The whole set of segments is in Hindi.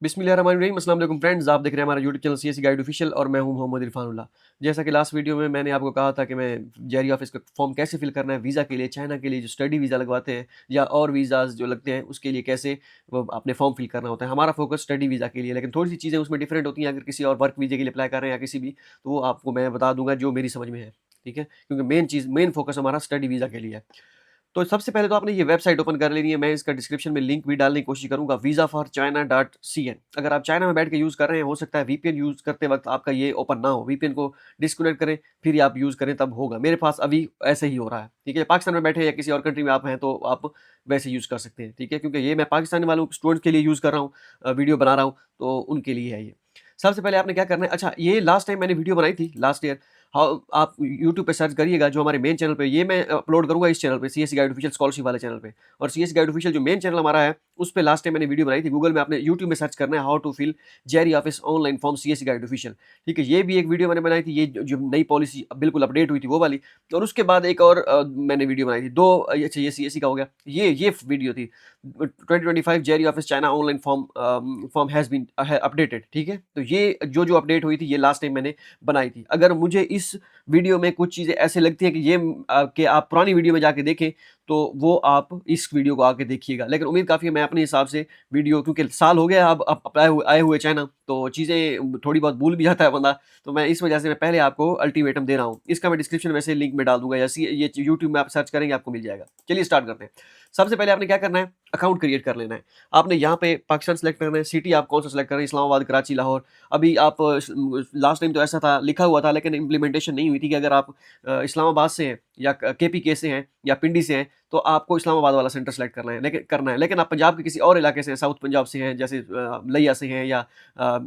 बिस्मिल्लाहिर्रहमानिर्रहीम। अस्सलाम वालेकुम फ्रेंड्स, आप देख रहे हैं हमारा YouTube channel CSE guide official और मैं हूं मोहम्मद इरफानुल्लाह। जैसा कि लास्ट वीडियो में मैंने आपको कहा था कि मैं जेआरई ऑफिस का फॉर्म कैसे फिल करना है वीज़ा के लिए, चाइना के लिए जो स्टडी वीज़ा लगवाते हैं या और वीज़ाज़ जो लगते हैं उसके लिए कैसे वो अपने फॉर्म फिल करना होता है। हमारा फोकस स्टडी वीज़ा के लिए, लेकिन थोड़ी सी चीज़ें उसमें डिफरेंट होती हैं। अगर किसी और वर्क वीज़े के लिए अप्लाई कर रहे हैं या किसी भी, तो वो आपको मैं बता दूंगा जो मेरी समझ में है। ठीक है, क्योंकि मेन फोकस हमारा स्टडी वीज़ा के लिए है। तो सबसे पहले तो आपने ये वेबसाइट ओपन कर लेनी है। मैं इसका डिस्क्रिप्शन में लिंक भी डालने की कोशिश करूँगा, visaforchina.cn। अगर आप चाइना में बैठ के यूज़ कर रहे हैं, हो सकता है वीपीएन यूज़ करते वक़्त आपका ये ओपन ना हो। वीपीएन को डिस्कनेक्ट करें, फिर आप यूज़ करें तब होगा। मेरे पास अभी ऐसे ही हो रहा है, ठीक है? पाकिस्तान में बैठे या किसी और कंट्री में आप हैं, तो आप वैसे यूज़ कर सकते हैं, ठीक है? क्योंकि ये मैं पाकिस्तानी वालों स्टूडेंट्स के लिए यूज़ कर रहा हूँ, वीडियो बना रहा हूँ, तो उनके लिए है ये। सबसे पहले आपने क्या करना है, अच्छा ये लास्ट टाइम मैंने वीडियो बनाई थी लास्ट ईयर। हाँ, आप यूट्यूब पे सर्च करिएगा, जो हमारे मेन चैनल पे ये मैं अपलोड करूँगा इस चैनल पे, सीएसई गाइड ऑफिशियल स्कॉलरशिप वाले चैनल पे। और सीएसई गाइड ऑफिशियल जो मेन चैनल हमारा है, उस पे लास्ट टाइम मैंने वीडियो बनाई थी। गूगल में आपने यूट्यूब में सर्च करना है, how to fill JRE office online form CSE guide official. ठीक है, ये भी एक वीडियो मैंने बनाई थी, ये जो नई पॉलिसी बिल्कुल अपडेट हुई थी वो वाली। और उसके बाद एक और मैंने वीडियो बनाई थी, दो। अच्छा, ये सीएसई का हो गया, ये वीडियो थी 2025 JRE office China online form has been updated. ठीक है, तो ये जो अपडेट हुई थी, ये लास्ट टाइम मैंने बनाई थी। अगर मुझे इस वीडियो में कुछ चीज़ें ऐसे लगती हैं कि ये कि आप पुरानी वीडियो में जाके देखें, तो वो आप इस वीडियो को आके देखिएगा। लेकिन उम्मीद काफ़ी है, मैं अपने हिसाब से वीडियो, क्योंकि साल हो गया अब आए हुए चाइना, तो चीज़ें थोड़ी बहुत भूल भी जाता है बंदा। तो मैं इस वजह से मैं पहले आपको अल्टीमेटम दे रहा हूँ। इसका मैं डिस्क्रिप्शन में से लिंक में डाल दूँगा, या ये यूट्यूब में आप सर्च करेंगे आपको मिल जाएगा। चलिए स्टार्ट करते हैं। सबसे पहले आपने क्या करना है, अकाउंट क्रिएट कर लेना है। आपने यहाँ पे पाकिस्तान सेलेक्ट करना है, सिटी आप कौन सा सेलेक्ट कर रहे हैं, इस्लामाबाद, कराची, लाहौर। अभी आप लास्ट टाइम तो ऐसा था, लिखा हुआ था, लेकिन इम्प्लीमेंटेशन नहीं हुई थी कि अगर आप इस्लामाबाद से हैं या केपीके से हैं या पिंडी से हैं, तो आपको इस्लामाबाद वाला सेंटर सेलेक्ट करना है। लेकिन आप पंजाब के किसी और इलाके से हैं, साउथ पंजाब से हैं, जैसे लिया से हैं, या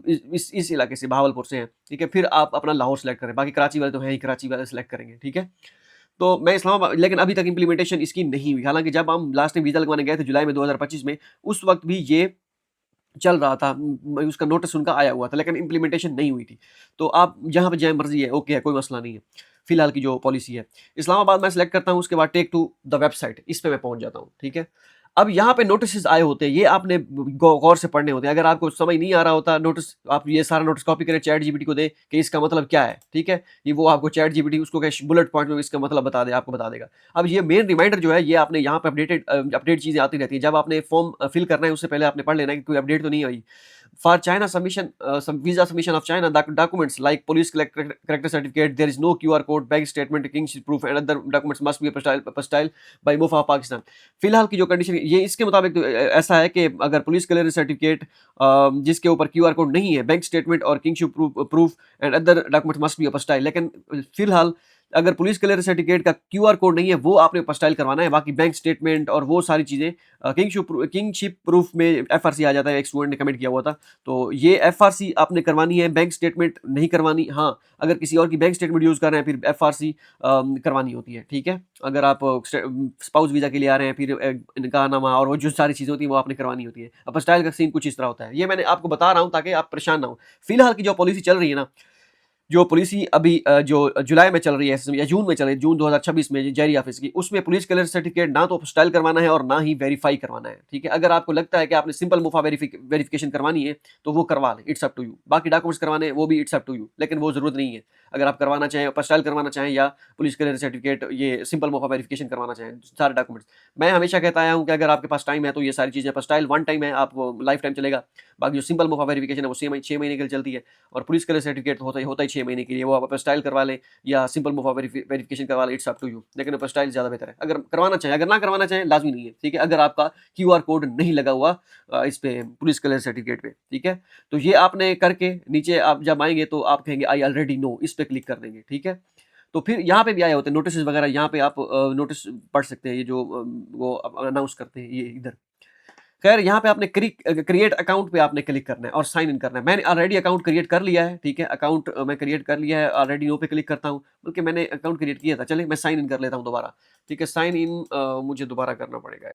इस इलाके से बहावलपुर से हैं, ठीक है, फिर आप अपना लाहौर सेलेक्ट करें। बाकी कराची वाले तो हैं ही, कराची वाले सेलेक्ट करेंगे, ठीक है। तो मैं इस्लामाबाद, लेकिन अभी तक इम्प्लीमेंटेशन इसकी नहीं हुई। हालांकि जब हम लास्ट टाइम वीज़ा लगवाने गए थे जुलाई में 2025 में, उस वक्त भी ये चल रहा था, उसका नोटिस उनका आया हुआ था, लेकिन इम्प्लीमेंटेशन नहीं हुई थी। तो आप जहाँ पे जाएँ मर्ज़ी है, ओके है, कोई मसला नहीं है। फिलहाल की जो पॉलिसी है, इस्लामाबाद मैं सेलेक्ट करता हूँ, उसके बाद टेक टू द वेबसाइट, इस पे मैं पहुँच जाता हूँ, ठीक है। अब यहाँ पे नोटिसेस आए होते हैं, ये आपने गौर से पढ़ने होते हैं। अगर आपको समझ नहीं आ रहा होता नोटिस, आप ये सारा नोटिस कॉपी करें, चैट जीपीटी को दें कि इसका मतलब क्या है, ठीक है। ये वो आपको चैट जीपीटी उसको क्या बुलेट पॉइंट में इसका मतलब आपको बता देगा। अब ये मेन रिमाइंडर जो है, ये आपने यहाँ पे अपडेट चीज़ें आती रहती है। जब आपने फॉर्म फिल करना है, उससे पहले आपने पढ़ लेना है कि कोई अपडेट तो नहीं आई। For China submission, visa submission of China, documents like police character certificate, there is no QR code, bank statement, kingship proof, and other documents must be apostille by MOFA Pakistan। फिलहाल की जो कंडीशन ये इसके मुताबिक तो ऐसा है कि अगर पुलिस क्लियरेंस सर्टिफिकेट जिसके ऊपर QR कोड नहीं है, बैंक स्टेटमेंट और kinship proof and other document must be apostille. लेकिन फिलहाल अगर पुलिस क्लियरेंस सर्टिफिकेट का QR कोड नहीं है, वो आपने अपस्टाइल करवाना है। बाकी बैंक स्टेटमेंट और वो सारी चीज़ें, किंगशिप प्रूफ में एफआरसी आ जाता है, एक स्टूडेंट ने कमेंट किया हुआ था। तो ये एफआरसी आपने करवानी है, बैंक स्टेटमेंट नहीं करवानी। हाँ, अगर किसी और की बैंक स्टेटमेंट यूज़ कर रहे हैं, फिर एफआरसी करवानी होती है, ठीक है। अगर आप स्पाउस वीज़ा के लिए आ रहे हैं, फिर निकाहनामा और वो जो सारी चीज़ें होती हैं, वो आपने करवानी होती है। अपस्टाइल का सीन कुछ इस तरह होता है। ये मैंने आपको बता रहा हूँ ताकि आप परेशान ना हो। फिलहाल की जो पॉलिसी चल रही है ना, जो पॉलिसी अभी जो जुलाई में चल रही है या जून में चल रही है, जून 2026 में जेआरई ऑफिस की, उसमें पुलिस क्लियरेंस सर्टिफिकेट ना तो अपस्टाइल करवाना है और ना ही वेरीफाई करवाना है, ठीक है। अगर आपको लगता है कि आपने सिंपल मुफा वेरिफिकेशन करवानी है, तो वो करवा लें, इट्स अप टू यू। बाकी डॉक्यूमेंट्स करवाने हैं, वो भी इट्स अप टू यू, लेकिन वो जरूरत नहीं है। अगर आप करवाना चाहें, अपस्टाइल करवाना चाहें, या पुलिस क्लियरेंस सर्टिफिकेट, ये सिंपल मुफा वेरिफिकेशन करवाना चाहें, सारे डॉक्यूमेंट्स, मैं हमेशा कहता आया हूँ कि अगर आपके पास टाइम है, तो ये सारी चीज़ें, अपस्टाइल वन टाइम है, आप लाइफ टाइम चलेगा। बाकी जो सिंपल मुफा वेरिफिकेशन है, वो 6 महीने के लिए चलती है। और पुलिस क्लियरेंस सर्टिफिकेट तो होता ही 6 महीने के लिए, वो आप अपस्टाइल करवा लें या सिंपल मुफा वेरिफिकेशन करवा लें, इट्स अप टू यू। लेकिन अपस्टाइल ज़्यादा बेहतर है। अगर करवाना चाहें, अगर ना करवाना चाहें, लाजमी नहीं है, ठीक है। अगर आपका QR कोड नहीं लगा हुआ इस पे पुलिस क्लियरेंस सर्टिफिकेट पे, ठीक है। तो ये आपने करके नीचे आप जब आएंगे, तो आप कहेंगे आई ऑलरेडी नो, इस पे क्लिक कर देंगे, ठीक है। तो फिर यहाँ पे भी आए होते हैं नोटिस वगैरह, यहाँ पे आप नोटिस पढ़ सकते हैं, ये जो वो अनाउंस करते हैं, ये इधर। खैर, यहाँ पे आपने क्रिएट अकाउंट पे आपने क्लिक करना है और साइन इन करना है। मैंने ऑलरेडी अकाउंट क्रिएट कर लिया है, ठीक है। अकाउंट मैं क्रिएट कर लिया है, ऑलरेडी नो पे क्लिक करता हूँ, बल्कि मैंने अकाउंट क्रिएट किया था। चलिए मैं साइन इन कर लेता हूँ दोबारा, ठीक है। साइन इन मुझे दोबारा करना पड़ेगा।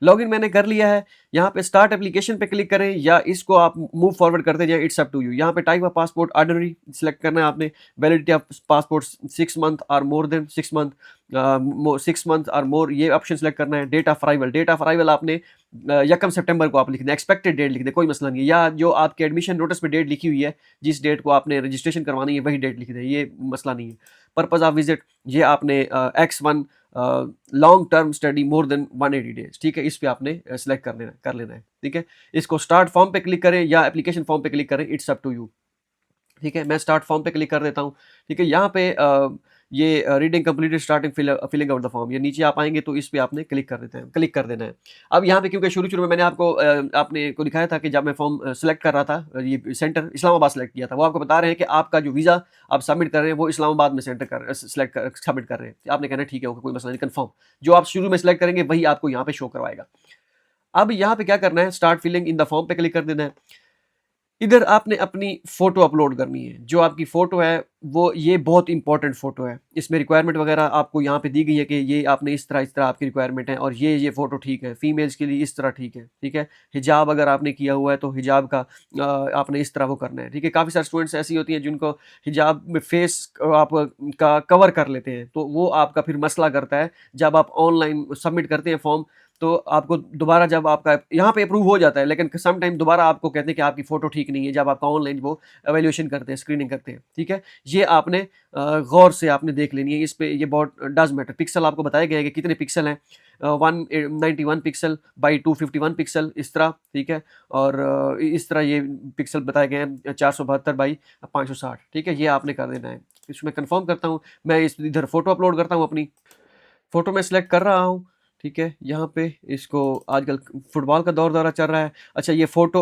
लॉगिन मैंने कर लिया है। यहाँ पे स्टार्ट एप्लीकेशन पे क्लिक करें, या इसको आप मूव फॉरवर्ड करते जाएं, इट्स अप टू यू। यहाँ पे type of passport ordinary select करना है आपने। वैलिडिटी ऑफ पासपोर्ट 6 मंथ और मोर देन 6 मंथ, 6 मंथ और मोर, ये ऑप्शन सेलेक्ट करना है। डेट ऑफ अराइवल आपने यकम सितंबर को आप लिख दें, एक्सपेक्टेड डेट लिख दें, कोई मसला नहीं है। या जो आपके एडमिशन नोटिस पे डेट लिखी हुई है, जिस डेट को आपने रजिस्ट्रेशन करवानी है वही डेट लिख दें, ये मसला नहीं है। पर्पज़ ऑफ विजिट ये आपने X1 long term study more than 180 days, ठीक है, इस पे आपने सेलेक्ट कर लेना है, ठीक है। इसको स्टार्ट फॉर्म पे क्लिक करें या एप्लीकेशन फॉर्म पे क्लिक करें, इट्स अप टू यू, ठीक है। मैं स्टार्ट फॉर्म पे क्लिक कर देता हूँ, ठीक है। यहाँ पे ये reading completed starting filling out the form, ये नीचे आप आएंगे तो इस पे आपने क्लिक कर देना है। अब यहाँ पे क्योंकि शुरू में मैंने आपने को दिखाया था कि जब मैं फॉर्म सेलेक्ट कर रहा था, ये सेंटर इस्लामाबाद सेलेक्ट किया था, वो आपको बता रहे हैं कि आपका जो वीज़ा आप सबमिट कर रहे हैं वो इस्लामाबाद में सबमिट कर रहे हैं। आपने कहना ठीक है, कोई मसला नहीं, कन्फर्म। जो आप शुरू में सेलेक्ट करेंगे वही आपको यहाँ पे शो करवाएगा। अब यहाँ पे क्या करना है, start filling in the form पे क्लिक कर देना है। इधर आपने अपनी फ़ोटो अपलोड करनी है। जो आपकी फ़ोटो है वो ये बहुत इंपॉर्टेंट फ़ोटो है। इसमें रिक्वायरमेंट वगैरह आपको यहाँ पे दी गई है कि ये आपने इस तरह आपकी रिक्वायरमेंट है और ये फ़ोटो ठीक है। फीमेल्स के लिए इस तरह ठीक है, ठीक है। हिजाब अगर आपने किया हुआ है तो हिजाब का आपने इस तरह वो करना है, ठीक है। काफ़ी सारी स्टूडेंट्स ऐसी होती हैं जिनको हिजाब में फेस आप का कवर कर लेते हैं, तो वो आपका फिर मसला करता है। जब आप ऑनलाइन सबमिट करते हैं फॉर्म, तो आपको दोबारा जब आपका यहाँ पे अप्रूव हो जाता है, लेकिन सम टाइम दोबारा आपको कहते हैं कि आपकी फ़ोटो ठीक नहीं है, जब आपका ऑनलाइन वो एवेल्यूएशन करते हैं, स्क्रीनिंग करते हैं, ठीक है। ये आपने गौर से आपने देख लेनी है, इस पे ये बहुत डज़ मैटर। पिक्सल आपको बताए गए हैं कि कितने पिक्सल हैं, 191 पिक्सल बाई 251 पिक्सल, इस तरह, ठीक है। और इस तरह ये पिक्सल बताए गए हैं 472 बाई 560, ठीक है। ये आपने कर देना है। इसमें कंफर्म करता हूँ, मैं इस इधर फ़ोटो अपलोड करता हूँ अपनी। फ़ोटो मैं सिलेक्ट कर रहा हूँ, ठीक है। यहाँ पे इसको आजकल फुटबॉल का दौर चल रहा है। अच्छा, ये फ़ोटो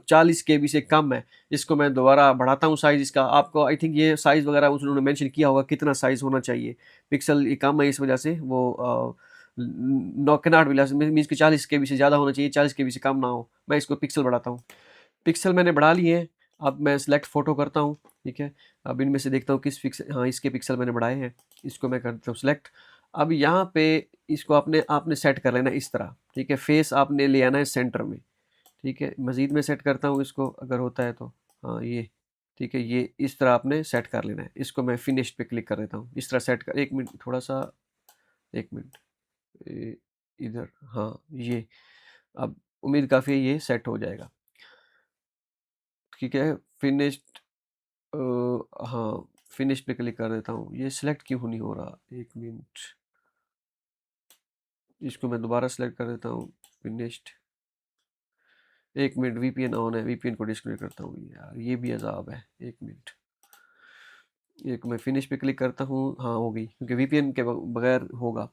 40 केबी से कम है। इसको मैं दोबारा बढ़ाता हूँ साइज़ इसका। आपको आई थिंक ये साइज़ वगैरह उन्होंने मेंशन किया होगा कितना साइज़ होना चाहिए। पिक्सल ये कम है, इस वजह से वो no cannot be less means कि 40 केबी से ज़्यादा होना चाहिए, 40 केबी से कम ना हो। मैं इसको पिक्सल बढ़ाता हूँ। पिक्सल मैंने बढ़ा लिए हैं। अब मैं सिलेक्ट फ़ोटो करता हूँ, ठीक है। अब इनमें से देखता हूँ किस पिक्सल, हाँ, इसके पिक्सल मैंने बढ़ाए हैं। इसको मैं करता हूँ सिलेक्ट। अब यहाँ पे इसको आपने आपने सेट कर लेना है इस तरह, ठीक है। फेस आपने ले आना है सेंटर में, ठीक है। मज़ीद में सेट करता हूँ इसको, अगर होता है तो। हाँ, ये ठीक है, ये इस तरह आपने सेट कर लेना है। इसको मैं फिनिश पे क्लिक कर देता हूँ। इस तरह सेट कर, 1 मिनट थोड़ा-सा, 1 मिनट इधर, हाँ, ये अब उम्मीद काफ़ी है ये सेट हो जाएगा, ठीक है। फिनिश्ड, हाँ, फिनिश पे क्लिक कर देता हूँ। ये सिलेक्ट क्यों नहीं हो रहा? 1 मिनट, इसको मैं दोबारा सिलेक्ट कर देता हूँ, फिनिश्ड। 1 मिनट, वीपीएन ऑन है, वीपीएन को डिस्कनेक्ट करता हूँ। यार ये भी अज़ाब है, 1 मिनट। एक मैं फिनिश पे क्लिक करता हूँ, हाँ, हो गई, क्योंकि वीपीएन के बगैर होगा।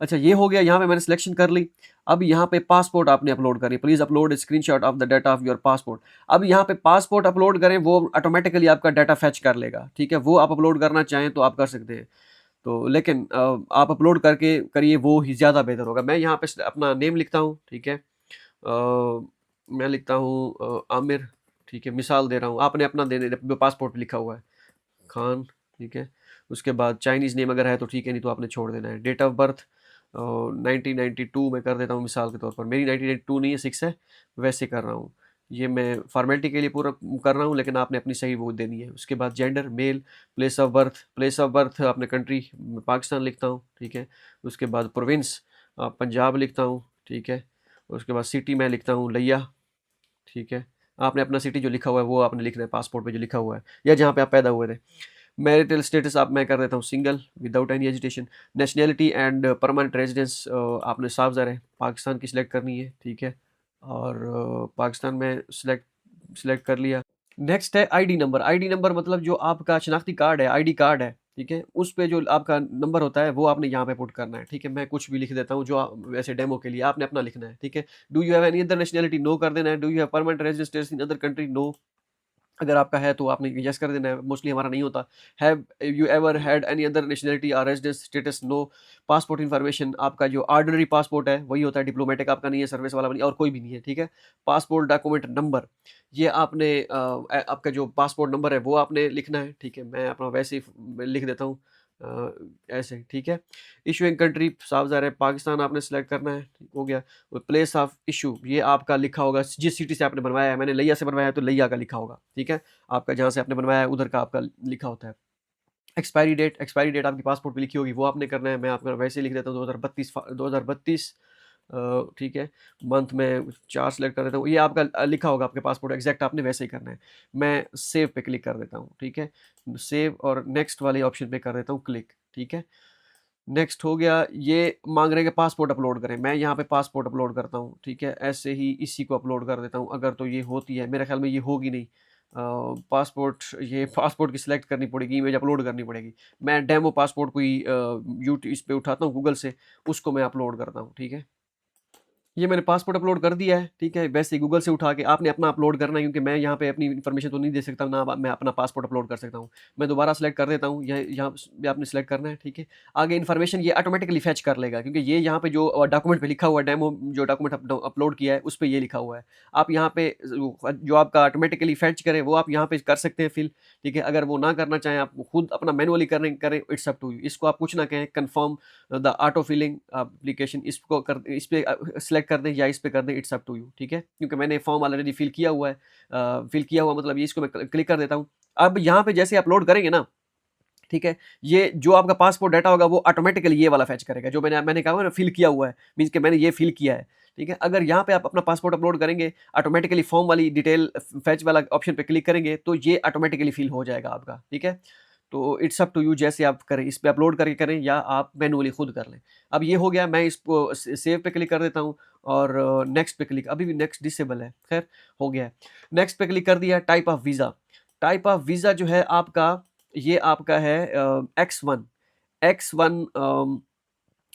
अच्छा, ये हो गया, यहाँ पे मैंने सिलेक्शन कर ली। अब यहाँ पे पासपोर्ट आपने अपलोड करी, please upload A screenshot of the data of your passport. अब यहाँ पे पासपोर्ट अपलोड करें, वो ऑटोमेटिकली आपका डाटा फैच कर लेगा, ठीक है। वो आप अपलोड करना चाहें तो आप कर सकते हैं, तो लेकिन आप अपलोड करके करिए, वो ही ज़्यादा बेहतर होगा। मैं यहाँ पे अपना नेम लिखता हूँ, ठीक है। मैं लिखता हूँ आमिर, ठीक है, मिसाल दे रहा हूँ। आपने अपना दे पासपोर्ट लिखा हुआ है खान, ठीक है। उसके बाद चाइनीज़ नेम अगर है तो ठीक है, नहीं तो आपने छोड़ देना है। डेट ऑफ बर्थ 1992 में कर देता हूँ मिसाल के तौर पर। मेरी 1992 नहीं है, 6 है, वैसे कर रहा हूँ। ये मैं फॉर्मेलिटी के लिए पूरा कर रहा हूँ, लेकिन आपने अपनी सही वो देनी है। उसके बाद gender male, place of birth आपने कंट्री पाकिस्तान लिखता हूँ, ठीक है। उसके बाद प्रोविंस पंजाब लिखता हूँ, ठीक है। उसके बाद सिटी मैं लिखता हूँ लिया, ठीक है। आपने अपना सिटी जो लिखा हुआ है वो आपने लिखना है, पासपोर्ट पे जो लिखा हुआ है या जहाँ पे आप पैदा हुए थे। मैरिटल स्टेटस आप मैं कर देता हूँ single without any agitation. Nationality and permanent residence आपने साफ ज़ाहिर है पाकिस्तान की सिलेक्ट करनी है, ठीक है। और पाकिस्तान में सिलेक्ट कर लिया। नेक्स्ट है आईडी नंबर। आईडी नंबर मतलब जो आपका शनाख्ती कार्ड है, आईडी कार्ड है, ठीक है। उस पे जो आपका नंबर होता है वो आपने यहाँ पे पुट करना है, ठीक है। मैं कुछ भी लिख देता हूँ जो वैसे डेमो के लिए आपने अपना लिखना है, ठीक है। Do you have any other nationality, no कर देना है। Do you have permanent residence in other country, no. अगर आपका है तो आपने यस कर देना है, मोस्टली हमारा नहीं होता। Have you ever had any other nationality और residence status, no. Passport information आपका जो ऑर्डिनरी पासपोर्ट है वही होता है, डिप्लोमेटिक आपका नहीं है, सर्विस वाला नहीं, और कोई भी नहीं है, ठीक है। पासपोर्ट डॉक्यूमेंट नंबर, ये आपने आपका जो पासपोर्ट नंबर है वो आपने लिखना है, ठीक है। मैं अपना वैसे ही लिख देता हूँ ऐसे, ठीक है। इशूइंग कंट्री साफ ज़ाहिर है पाकिस्तान आपने सेलेक्ट करना है, ठीक हो गया। प्लेस ऑफ इशू ये आपका लिखा होगा जिस सिटी से आपने बनवाया है। मैंने लिया से बनवाया है तो लिया का लिखा होगा, ठीक है। आपका जहाँ से आपने बनवाया है उधर का आपका लिखा होता है। एक्सपायरी डेट आपकी पासपोर्ट पे लिखी होगी, वो आपने करना है। मैं आपका वैसे ही लिख देता हूँ 2032 ठीक है, मंथ में 4 सेलेक्ट कर देता हूँ। ये आपका लिखा होगा आपके पासपोर्ट एग्ज़ैक्ट आपने वैसे ही करना है। मैं सेव पे क्लिक कर देता हूँ, ठीक है? सेव और नेक्स्ट वाले ऑप्शन पे कर देता हूँ क्लिक, ठीक है? नेक्स्ट हो गया, ये माँग रहे हैं कि पासपोर्ट अपलोड करें। मैं यहाँ पे पासपोर्ट अपलोड करता हूँ, ठीक है? ऐसे ही इसी को अपलोड कर देता हूँ, अगर तो ये होती है, मेरे ख़्याल में ये होगी नहीं। पासपोर्ट ये पासपोर्ट की सिलेक्ट करनी पड़ेगी, इमेज अपलोड करनी पड़ेगी। मैं डेमो पासपोर्ट कोई इस पे उठाता हूँ गूगल से, उसको मैं अपलोड करता हूँ, ठीक है? ये मैंने पासपोर्ट अपलोड कर दिया है, ठीक है? वैसे ही गूगल से उठा के आपने अपना अपलोड करना है, क्योंकि मैं यहाँ पे अपनी इन्फॉर्मेशन तो नहीं दे सकता, ना मैं अपना पासपोर्ट अपलोड कर सकता हूँ। मैं दोबारा सेलेक्ट कर देता हूँ, यह यहाँ भी आपने सेलेक्ट करना है, ठीक है? आगे इन्फॉर्मेशन ये ऑटोमेटिकली फेच कर लेगा, क्योंकि ये यहाँ पे जो डॉक्यूमेंट पे लिखा हुआ है, डेमो जो डॉक्यूमेंट अपलोड किया है, उस पे ये लिखा हुआ है। आप यहाँ पे जो आपका ऑटोमेटिकली फेच करे, वो आप यहाँ पे कर सकते हैं फिल, ठीक है? अगर वो ना करना चाहें, आप खुद अपना मैनुअली करें, इट्स अप टू यू। इसको आप कुछ ना कहें, confirm the auto filling application, इसको कर इस पे सेलेक्ट कर दें या इस पे कर दें, इट्स अप टू यू, ठीक है? क्योंकि मैंने फॉर्म ऑलरेडी फिल किया हुआ है। फिल किया हुआ मतलब ये, इसको मैं क्लिक कर देता हूँ। अब यहाँ पे जैसे अपलोड करेंगे ना, ठीक है? ये जो आपका पासपोर्ट डाटा होगा, वो ऑटोमेटिकली ये वाला फेच करेगा, जो मैंने कहा ना फिल किया हुआ है, मीन्स कि मैंने ये फिल किया है, ठीक है? अगर यहाँ पे आप अपना पासपोर्ट अपलोड करेंगे, ऑटोमेटिकली फॉर्म वाली डिटेल फेच वाला ऑप्शन पे क्लिक करेंगे, तो ये ऑटोमेटिकली फिल हो जाएगा आपका, ठीक है? तो इट्स अप टू यू, जैसे आप करें, इस पे अपलोड करके करें या आप मैनुअली खुद कर लें। अब ये हो गया, मैं इसको सेव पे क्लिक कर देता हूँ और नेक्स्ट पे क्लिक, अभी भी नेक्स्ट डिसेबल है, खैर हो गया है। नेक्स्ट पे क्लिक कर दिया। Type of visa, type of visa जो है आपका, ये आपका है X1, X1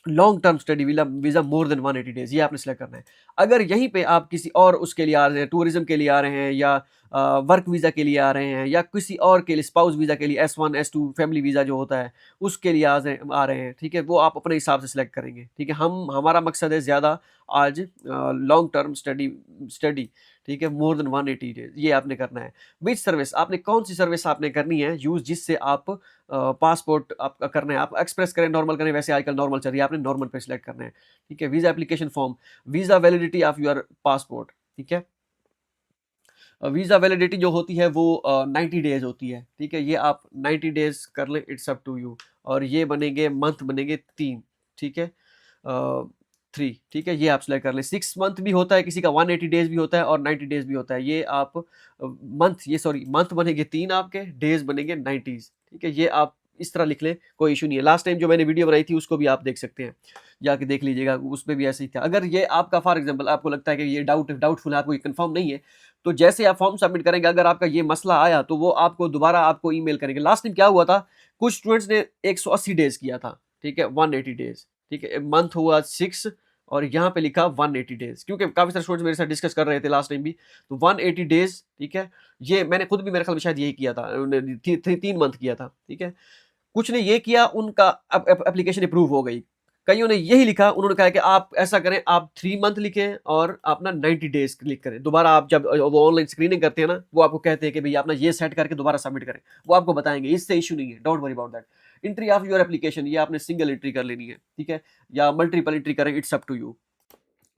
long term study वीला वीज़ा मोर देन 180 डेज़, ये आपने सेलेक्ट करना है। अगर यहीं पे आप किसी और उसके लिए आ रहे हैं, टूरिज़्म के लिए आ रहे हैं, या वर्क वीज़ा के लिए आ रहे हैं, या किसी और के लिए स्पाउस वीज़ा के लिए, S1, S2 फैमिली वीज़ा जो होता है, उसके लिए आ रहे हैं, ठीक है? वो आप अपने हिसाब से सेलेक्ट करेंगे, ठीक है? हमारा मकसद है ज़्यादा आज लॉन्ग टर्म स्टडी स्टडी ठीक है? मोर देन 180 डेज़, ये आपने करना है। व्हिच सर्विस, आपने कौन-सी सर्विस आपने करनी है यूज़, जिससे आप पासपोर्ट आपका करना है। आप एक्सप्रेस करें, नॉर्मल करें, वैसे आजकल नॉर्मल चल रही है, आपने नॉर्मल पे सिलेक्ट करना है, ठीक है? Visa application form, visa validity of your passport, ठीक है? वीज़ा वैलिडिटी जो होती है वो 90 डेज़ होती है, ठीक है? ये आप 90 डेज़ कर लें, इट्स अप टू यू। और ये बनेंगे मंथ, बनेंगे 3, ठीक है? 3, ठीक है? ये आप सिलेक्ट कर लें। 6 मंथ भी होता है, किसी का 180 डेज़ भी होता है और 90 डेज़ भी होता है। ये आप मंथ बनेंगे 3 आपके, डेज़ बनेंगे 90s, ठीक है? ये आप इस तरह लिख लें, कोई इश्यू नहीं है। लास्ट टाइम जो मैंने वीडियो बनाई थी, उसको भी आप देख सकते हैं, जाके देख लीजिएगा, उसमें भी ऐसे ही था। अगर ये आपका फॉर एग्ज़ाम्पल आपको लगता है कि ये डाउटफुल है, आपको ये कन्फर्म नहीं है, तो जैसे आप फॉर्म सबमिट करेंगे, अगर आपका ये मसला आया, तो वो आपको दोबारा आपको ईमेल करेंगे। लास्ट टाइम क्या हुआ था, कुछ स्टूडेंट्स ने 180 डेज़ किया था, ठीक है? 180 डेज़, ठीक है? मंथ हुआ 6 और यहाँ पे लिखा 180 डेज़, क्योंकि काफ़ी सारे स्टूडेंट्स मेरे साथ डिस्कस कर रहे थे लास्ट टाइम भी, तो 180 डेज़, ठीक है? ये मैंने खुद भी, मेरे ख्याल में शायद यही किया था, 3 मंथ किया था, ठीक है? कुछ ने ये किया, उनका एप्लीकेशन अप्रूव हो गई। कइयों ने यही लिखा, उन्होंने कहा कि आप ऐसा करें, आप 3 मंथ लिखें और अपना 90 डेज़ क्लिक करें। दोबारा आप जब वो ऑनलाइन स्क्रीनिंग करते हैं ना, वो आपको कहते हैं कि भई अपना ये सेट करके दोबारा सबमिट करें। वो आपको बताएँगे, इससे इश्यू नहीं है, don't worry about that. Entry of your application, ये आपने सिंगल एंट्री कर लेनी है, ठीक है? या मल्टीपल एंट्री करें, इट्स अप टू यू।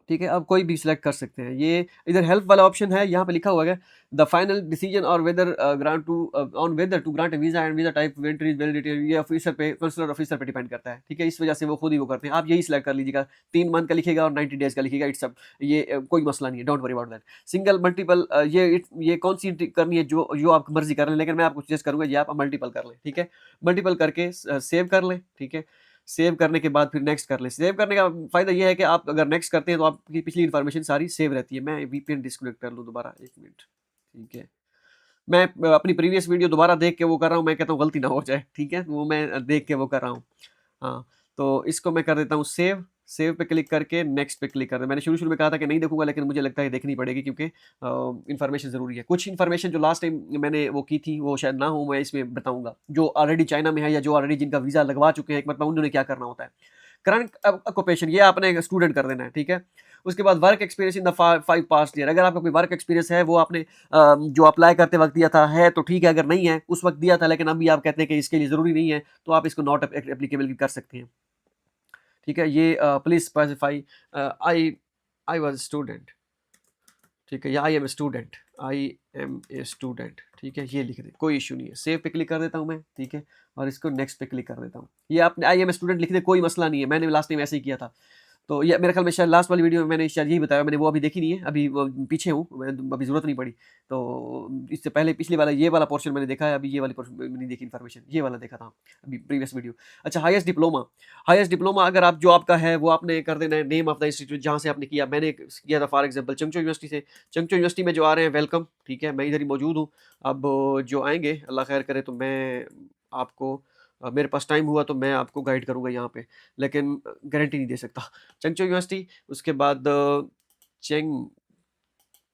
ठीक है, आप कोई भी सिलेक्ट कर सकते हैं। ये इधर हेल्प वाला ऑप्शन है, यहाँ पे लिखा हुआ है द फाइनल डिसीजन और whether grant to on whether to grant visa and visa type entry validity, ये ऑफिसर पे, कंसलर ऑफिसर पे डिपेंड करता है, ठीक है? इस वजह से वो खुद ही वो करते हैं। आप यही सिलेक्ट कर लीजिएगा, 3 मंथ का लिखिएगा और 90 डेज़ का लिखिएगा, इट्स अप, ये कोई मसला नहीं है, don't worry about that. Single, multiple, ये कौन-सी एंट्री करनी है, जो जो आप मर्ज़ी कर लें, लेकिन मैं आपको सजेस्ट करूँगा ये आप मल्टीपल कर लें, ठीक है? मल्टीपल करके सेव कर लें, ठीक है? सेव करने के बाद फिर नेक्स्ट कर लें। सेव करने का फ़ायदा ये है कि आप अगर नेक्स्ट करते हैं, तो आपकी पिछली इन्फॉर्मेशन सारी सेव रहती है। मैं वीपीएन डिस्कनेक्ट कर लूँ दोबारा, 1 मिनट, ठीक है। मैं अपनी प्रीवियस वीडियो दोबारा देख के वो कर रहा हूँ, मैं कहता हूँ गलती ना हो जाए, ठीक है? वो मैं देख के वो कर रहा हूँ। हाँ, तो इसको मैं कर देता हूँ सेव, सेव पे क्लिक करके नेक्स्ट पे क्लिक कर दें। मैंने शुरू-शुरू में कहा था कि नहीं देखूँगा, लेकिन मुझे लगता है देखनी पड़ेगी, क्योंकि इन्फॉर्मेशन ज़रूरी है। कुछ इन्फॉर्मेशन जो लास्ट टाइम मैंने वो की थी, वो शायद ना हो, मैं इसमें बताऊँगा। जो ऑलरेडी चाइना में है या जो ऑलरेडी जिनका वीज़ा लगवा चुके हैं एक मरतबा, उन्होंने क्या करना होता है। करंट ऑक्यूपेशन, ये आपने स्टूडेंट कर देना है, ठीक है? उसके बाद work experience in the 5 past year, अगर आपका कोई वर्क एक्सपीरियंस है, वो आपने जो अप्लाई करते वक़्त दिया था, है तो ठीक है, अगर नहीं है, उस वक़्त दिया था लेकिन अभी आप कहते हैं कि इसके लिए ज़रूरी नहीं है, तो आप इसको नॉट एप्लीकेबल भी कर सकते हैं, ठीक है? ये please specify I I was student, ठीक है? या आई एम ए स्टूडेंट, ठीक है? ये लिख दें, कोई इश्यू नहीं है। सेव पे क्लिक कर देता हूँ मैं, ठीक है? और इसको नेक्स्ट पे क्लिक कर देता हूँ। ये आपने आई एम ए स्टूडेंट लिख दें, कोई मसला नहीं है, मैंने लास्ट टाइम ऐसे ही किया था। तो ये मेरे ख्याल में शायद लास्ट वाली वीडियो में मैंने शायद यही बताया, मैंने वो अभी देखी नहीं है, अभी वो पीछे हूँ, अभी ज़रूरत नहीं पड़ी। तो इससे पहले पिछले वाला ये वाला पोर्शन मैंने देखा है, अभी ये वाली पोर्शन मैंने नहीं देखी इन्फॉर्मेशन, ये वाला देखा था अभी प्रीवियस वीडियो। अच्छा, हाईएस्ट डिप्लोमा अगर आप जो आपका है वो आपने कर देना है, नेम ऑफ द इंस्टीट्यूट जहाँ से आपने किया। मैंने किया था फॉर एग्जाम्पल चंगचो यूनिवर्सिटी से। चंगचो यूनिवर्सिटी में जो आ रहे हैं वेलकम, ठीक है, मैं इधर ही मौजूद हूँ। अब जो आएँगे अल्लाह खैर करे तो मैं आपको मेरे पास टाइम हुआ तो मैं आपको गाइड करूँगा यहाँ पे, लेकिन गारंटी नहीं दे सकता। चंगचो यूनिवर्सिटी, उसके बाद चेंग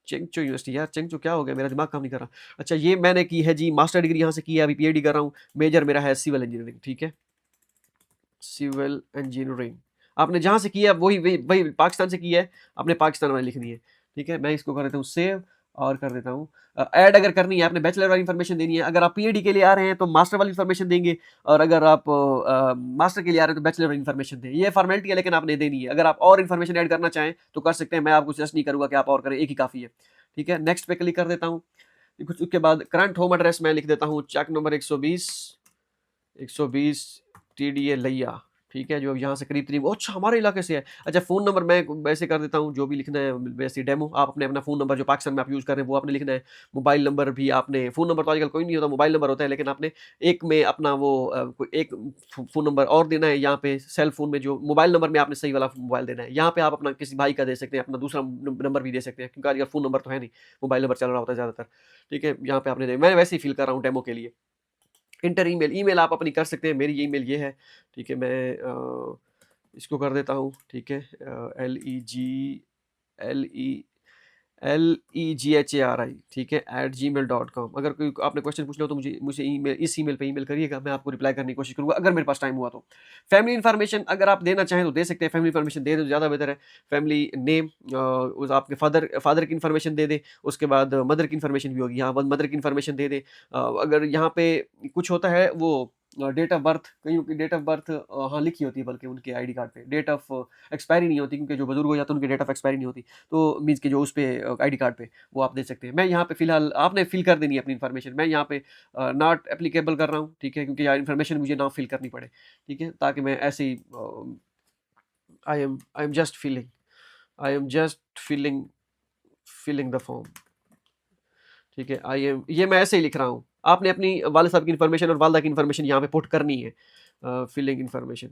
चेंगचो यूनिवर्सिटी, यार चेंगचो क्या हो गया, मेरा दिमाग काम नहीं कर रहा। अच्छा, ये मैंने की है जी, मास्टर डिग्री यहाँ से की है, अभी पीएचडी कर रहा हूँ। मेजर मेरा है सिविल इंजीनियरिंग, ठीक है, सिविल इंजीनियरिंग। आपने जहाँ से किया वही वही वही पाकिस्तान से की है, आपने पाकिस्तान वाली लिखनी है, ठीक है। मैं इसको कर देता हूँ सेव और कर देता हूँ ऐड। अगर करनी है आपने बैचलर वाली इन्फॉर्मेशन देनी है। अगर आप पीएचडी के लिए आ रहे हैं तो मास्टर वाली इन्फॉर्मेशन देंगे, और अगर आप मास्टर के लिए आ रहे हैं तो बैचलर वाली इन्फॉर्मेशन दें। ये फॉर्मेलिटी है, लेकिन आपने देनी है। अगर आप और इन्फॉर्मेशन ऐड करना चाहें तो कर सकते हैं, मैं आपको सजेस्ट नहीं करूँगा कि आप और करें, एक ही काफ़ी है, ठीक है। नेक्स्ट पे क्लिक कर देता हूँ। कुछ उसके बाद करंट होम एड्रेस मैं लिख देता हूँ, चेक नंबर 120 टीडीए लिया, ठीक है, जो यहाँ से करीब अच्छा हमारे इलाके से है। अच्छा, फ़ोन नंबर मैं वैसे कर देता हूँ, जो भी लिखना है वैसे डेमो। आप अपने अपना फ़ोन नंबर जो पाकिस्तान में आप यूज़ कर रहे हैं वो आपने लिखना है। मोबाइल नंबर भी आपने, फ़ोन नंबर तो आजकल कोई नहीं होता, मोबाइल नंबर होता है, लेकिन आपने एक में अपना वो कोई एक फ़ोन नंबर और देना है। यहाँ पे सेल फ़ोन में जो मोबाइल नंबर में आपने सही वाला मोबाइल देना है। यहाँ पे आप अपना किसी भाई का दे सकते हैं, अपना दूसरा नंबर भी दे सकते हैं, क्योंकि आजकल फ़ोन नंबर तो है नहीं, मोबाइल नंबर चल रहा होता है ज़्यादातर, ठीक है। यहाँ पे आपने मैं वैसे ही फ़िल कर रहा हूँ डेमो के लिए। इंटर ईमेल आप अपनी कर सकते हैं। मेरी ईमेल ये है, ठीक है। मैं इसको कर देता हूँ, ठीक है, LEGHARI, ठीक है, @gmail.com। अगर कोई आपने क्वेश्चन पूछना हो तो मुझे इस ईमेल पे ईमेल करिएगा, मैं आपको रिप्लाई करने की कोशिश करूँगा अगर मेरे पास टाइम हुआ तो। फैमिली इन्फॉर्मेशन अगर आप देना चाहें तो दे सकते हैं, फैमिली इन्फॉर्मेशन दे दें तो ज़्यादा बेहतर है। फैमिली नेम, उस आपके फादर की इन्फॉर्मेशन दे दें, उसके बाद मदर की इन्फॉर्मेशन भी होगी, यहाँ मदर की इन्फॉर्मेशन दे दें। अगर यहाँ पे कुछ होता है वो डेट ऑफ बर्थ, कईयों की डेट ऑफ बर्थ हाँ लिखी होती है, बल्कि उनके आईडी कार्ड पे डेट ऑफ एक्सपायरी नहीं होती, क्योंकि जो बुजुर्ग हो जाते हैं उनकी डेट ऑफ एक्सपायरी नहीं होती, तो मीन्स कि जो उस पे आईडी कार्ड पे वो आप दे सकते हैं। मैं यहाँ पे फिलहाल आपने फिल कर देनी है अपनी इन्फॉर्मेशन, मैं यहाँ पे नॉट एप्लीकेबल कर रहा हूँ, ठीक है, क्योंकि यार इन्फॉर्मेशन मुझे ना फिल करनी पड़े, ठीक है, ताकि मैं ऐसे ही I am just filling the form, ठीक है। ये मैं ऐसे ही लिख रहा हूँ। आपने अपनी वाले साहब की इन्फॉर्मेशन और वालदा की इन्फॉर्मेशन यहाँ पे पुट करनी है, फिलिंग इन्फॉर्मेशन,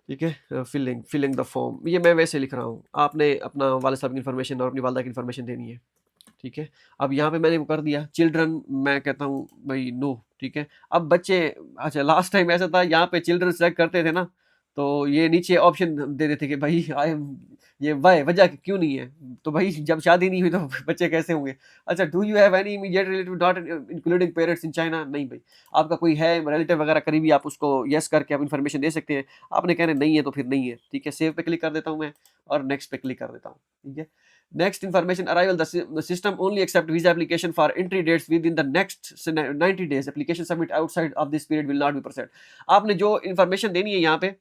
ठीक है, फिलिंग द फॉर्म, ये मैं वैसे लिख रहा हूँ। आपने अपना वाले साहब की इन्फॉर्मेशन और अपनी वालदा की इन्फॉर्मेशन देनी है, ठीक है। अब यहाँ पे मैंने वो कर दिया। चिल्ड्रन मैं कहता हूँ भाई नो, ठीक है। अब बच्चे, अच्छा लास्ट टाइम ऐसा था, यहाँ पे चिल्ड्रन सेलेक्ट करते थे ना, तो ये नीचे ऑप्शन दे देते कि भाई आई एम, ये वाई वजह क्यों नहीं है, तो भाई जब शादी नहीं हुई तो बच्चे कैसे होंगे। अच्छा, do you have any immediate relative not including parents in China, नहीं भाई, आपका कोई है रिलेटिव वगैरह करीबी, आप उसको यस करके आप इन्फॉर्मेशन दे सकते हैं। आपने कहना नहीं है तो फिर नहीं है, ठीक है। सेव पे क्लिक कर देता हूँ मैं और नेक्स्ट पे क्लिक कर देता हूँ, ठीक है। Next information arrival, the system only accept visa application for entry dates within the next 90 days. Application submit outside of this period will not be processed. आपने जो इन्फॉर्मेशन देनी है यहाँ पे,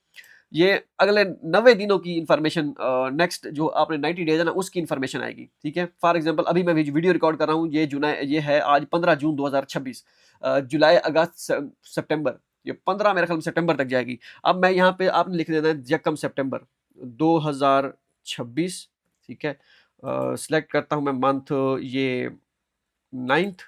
ये अगले 90 दिनों की इन्फॉर्मेशन, नेक्स्ट जो आपने 90 डेज है ना उसकी इन्फॉर्मेशन आएगी, ठीक है। फॉर एग्जांपल अभी मैं वीडियो रिकॉर्ड कर रहा हूँ, ये है आज 15 जून 2026, जुलाई अगस्त सितंबर, ये 15 मेरे ख्याल में सितंबर तक जाएगी। अब मैं यहाँ पे आपने लिख देना है यकम सितंबर 2026, ठीक है। सिलेक्ट करता हूँ मैं मंथ, ये 9th,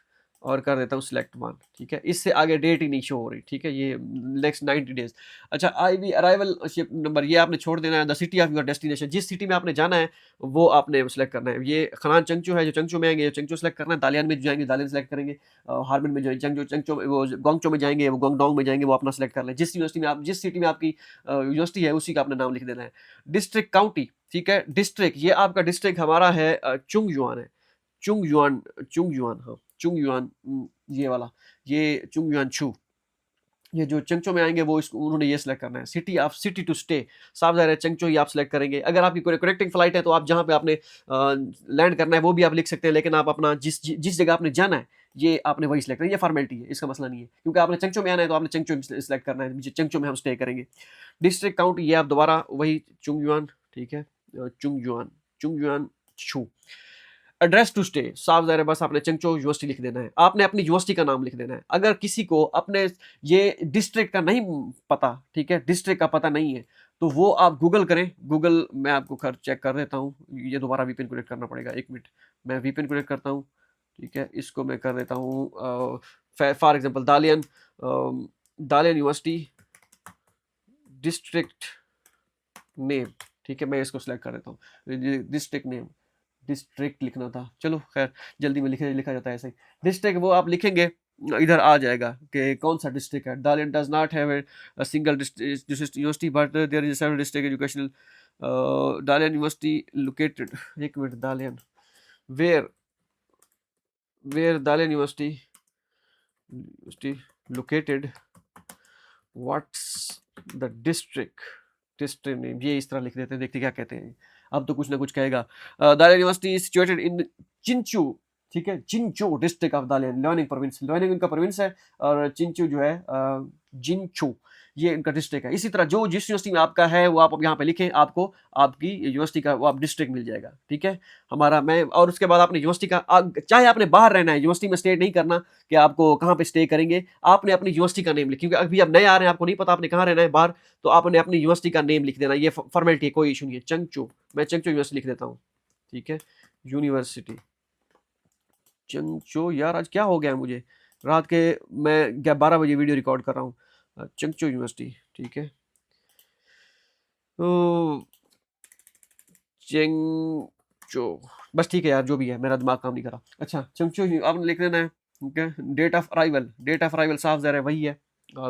और कर देता हूँ सिलेक्ट वन, ठीक है। इससे आगे डेट ही नहीं शो हो रही, ठीक है, ये नेक्स्ट 90 डेज। अच्छा, अराइवल शिप नंबर ये आपने छोड़ देना है। The city of your destination, जिस सिटी में आपने जाना है वो आपने सेलेक्ट करना है। ये खनान चंगचू है, जो चंगचू में आएंगे चंगचू सेलेक्ट करना है। दालियान में जो जाएंगे दालियान सेलेक्ट करेंगे। हारबिन में जो चंगचू वो गोंगचो में जाएंगे वो गोंगडोंग में जाएंगे, वो अपना सेलेक्ट कर लें। जिस यूनिवर्सिटी में आप, जिस सिटी में आपकी यूनिवर्सिटी है उसी का अपना नाम लिख देना है। डिस्ट्रिक्ट काउंटी, ठीक है, डिस्ट्रिक्ट, ये आपका डिस्ट्रिक्ट हमारा है चुंगयुआन है, चुंगयुआन, चुंगयुआन, हाँ चुंगयुआन, ये वाला, ये चुंगयुआन छू। ये जो चंगचो में आएंगे वो उन्होंने ये सिलेक्ट करना है। सिटी टू स्टे, साफ ज़ाहिर है चंगचो ही आप सिलेक्ट करेंगे। अगर आपकी कोई कनेक्टिंग फ्लाइट है तो आप जहाँ पे आपने लैंड करना है वो भी आप लिख सकते हैं, लेकिन आप अपना जिस जगह आपने जाना है ये आपने वही सिलेक्ट करना है। ये फॉर्मेलिटी है, इसका मसला नहीं है, क्योंकि आपने चंगचो में आना है तो आपने चंगचो सिलेक्ट करना है, चंगचो में हम स्टे करेंगे। डिस्ट्रिक्ट काउंट ये आप दोबारा वही चुंगयुआन, ठीक है, चुंगयुआन छू। एड्रेस टू स्टे, साफ ज़ाहिर है बस आपने चंगचो यूनिवर्सिटी लिख देना है। आपने अपनी यूनिवर्सिटी का नाम लिख देना है। अगर किसी को अपने ये डिस्ट्रिक्ट का नहीं पता, ठीक है, डिस्ट्रिक्ट का पता नहीं है, तो वो आप गूगल करें। गूगल मैं आपको खैर चेक कर देता हूँ। ये दोबारा वीपीएन कनेक्ट करना पड़ेगा, 1 मिनट। मैं वीपीएन कनेक्ट करता हूँ, ठीक है? इसको मैं कर देता हूँ for example Dalian Dalian university district name, ठीक है? मैं इसको सिलेक्ट कर देता हूँ। डिस्ट्रिक्ट नेम, डिस्ट्रिक्ट लिखना था, चलो खैर जल्दी में लिखा जाता है ऐसे ही। डिस्ट्रिक्ट वो आप लिखेंगे, इधर आ जाएगा कि कौन सा डिस्ट्रिक्ट है। Dalian does not have a single university but there is several district educational Dalian university located. एक minute, Dalian where Dalian university located, what's the district name, ये इस तरह लिख देते हैं, देखते क्या कहते हैं। अब तो कुछ ना कुछ कहेगा। Dalian university situated in Chinchu, ठीक है? Chinchu district of Dalian, Liaoning province, Liaoning इनका प्रोविंस है और चिंचू जो है जिंचू, ये इनका डिस्ट्रिक्ट है। इसी तरह जो जिस यूनिवर्सिटी में आपका है वो आप अब यहाँ पे लिखें, आपको आपकी यूनिवर्सिटी का वो आप डिस्ट्रिक्ट मिल जाएगा, ठीक है? हमारा मैं और उसके बाद आपने यूनिवर्सिटी का चाहे आपने बाहर रहना है, यूनिवर्सिटी में स्टे नहीं करना कि आपको कहाँ पे स्टे करेंगे, आपने अपनी यूनिवर्सिटी का नेम लिख, क्योंकि अभी आप नए आ रहे हैं, आपको नहीं पता आपने कहाँ रहना है बाहर, तो आपने अपनी यूनिवर्सिटी का नेम लिख देना। ये फॉर्मेलिटी है, कोई इशू नहीं है। चंगचू, मैं चंगचू यूनिवर्सिटी लिख देता हूँ, ठीक है? यूनिवर्सिटी चंगचू, यार आज क्या हो गया है मुझे, रात के मैं 12 बजे वीडियो रिकॉर्ड कर रहा हूँ। चंगचू यूनिवर्सिटी, ठीक है? तो चंगचू, बस ठीक है यार, जो भी है, मेरा दिमाग काम नहीं कर रहा। अच्छा, चंगचू आपने लिख देना है, ठीक है? डेट ऑफ अराइवल साफ ज़ाहिर है वही है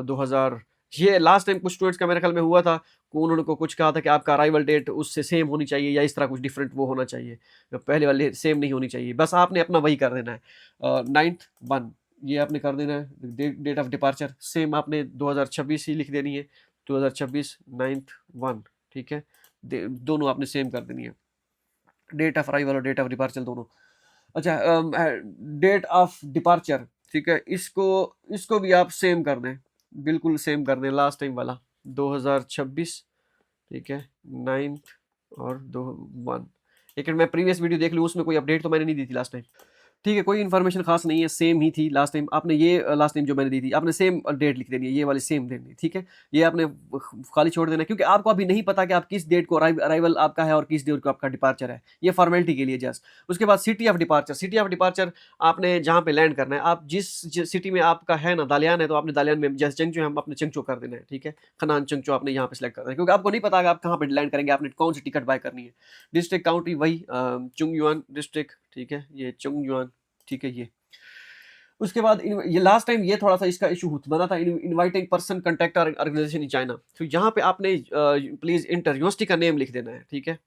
2000। ये लास्ट टाइम कुछ स्टूडेंट्स का मेरे ख्याल में हुआ था, उन्होंने को कुछ कहा था कि आपका अराइवल डेट उससे सेम होनी चाहिए या इस तरह कुछ डिफरेंट वो होना चाहिए, पहले वाले सेम नहीं होनी चाहिए। बस आपने अपना वही कर देना है। 9/1 ये आपने कर देना है। डेट ऑफ डिपार्चर सेम आपने 2026 ही लिख देनी है, 2026 9/1, ठीक है? दोनों आपने सेम कर देनी है, डेट ऑफ अराइवल और डेट ऑफ डिपार्चर दोनों। अच्छा, डेट ऑफ डिपार्चर, ठीक है? इसको इसको भी आप सेम कर दें, बिल्कुल सेम कर दें, लास्ट टाइम वाला 2026, ठीक है? 9th और 2/1। लेकिन मैं प्रीवियस वीडियो देख लूँ, उसमें कोई अपडेट तो मैंने नहीं दी थी लास्ट टाइम। ठीक है, कोई इन्फॉर्मेशन खास नहीं है, सेम ही थी लास्ट टाइम। आपने ये लास्ट टाइम जो मैंने दी थी, आपने सेम डेट लिख देनी है, ये वाली सेम देनी है, ठीक है? ये आपने खाली छोड़ देना है, क्योंकि आपको अभी नहीं पता कि आप किस डेट को अराइवल आपका है और किस डेट को आपका डिपार्चर है। ये फॉर्मेलिटी के लिए जस्ट। उसके बाद city of departure, city of departure आपने जहाँ पे लैंड करना है, आप जिस सिटी में आपका है ना, दालियान है, तो आपने दालियान में, जैसे चंगचू है, हम अपने चंगचू कर देना है, ठीक है? खनान चंगचू आपने यहाँ पे सिलेक्ट करना है, क्योंकि आपको नहीं पता कि आप कहाँ पे लैंड करेंगे, आपने कौन सी टिकट बाय करनी है। डिस्ट्रिक्ट काउंटी वही चुंगयुआन डिस्ट्रिक्ट, ठीक है? ये चुंगयुआन, ठीक है? ये उसके बाद ये लास्ट टाइम ये थोड़ा सा इसका इशू बना था, inviting person contact organization in China. तो यहाँ पे आपने प्लीज इंटर यूनिवर्सिटी का नेम लिख देना है, ठीक है?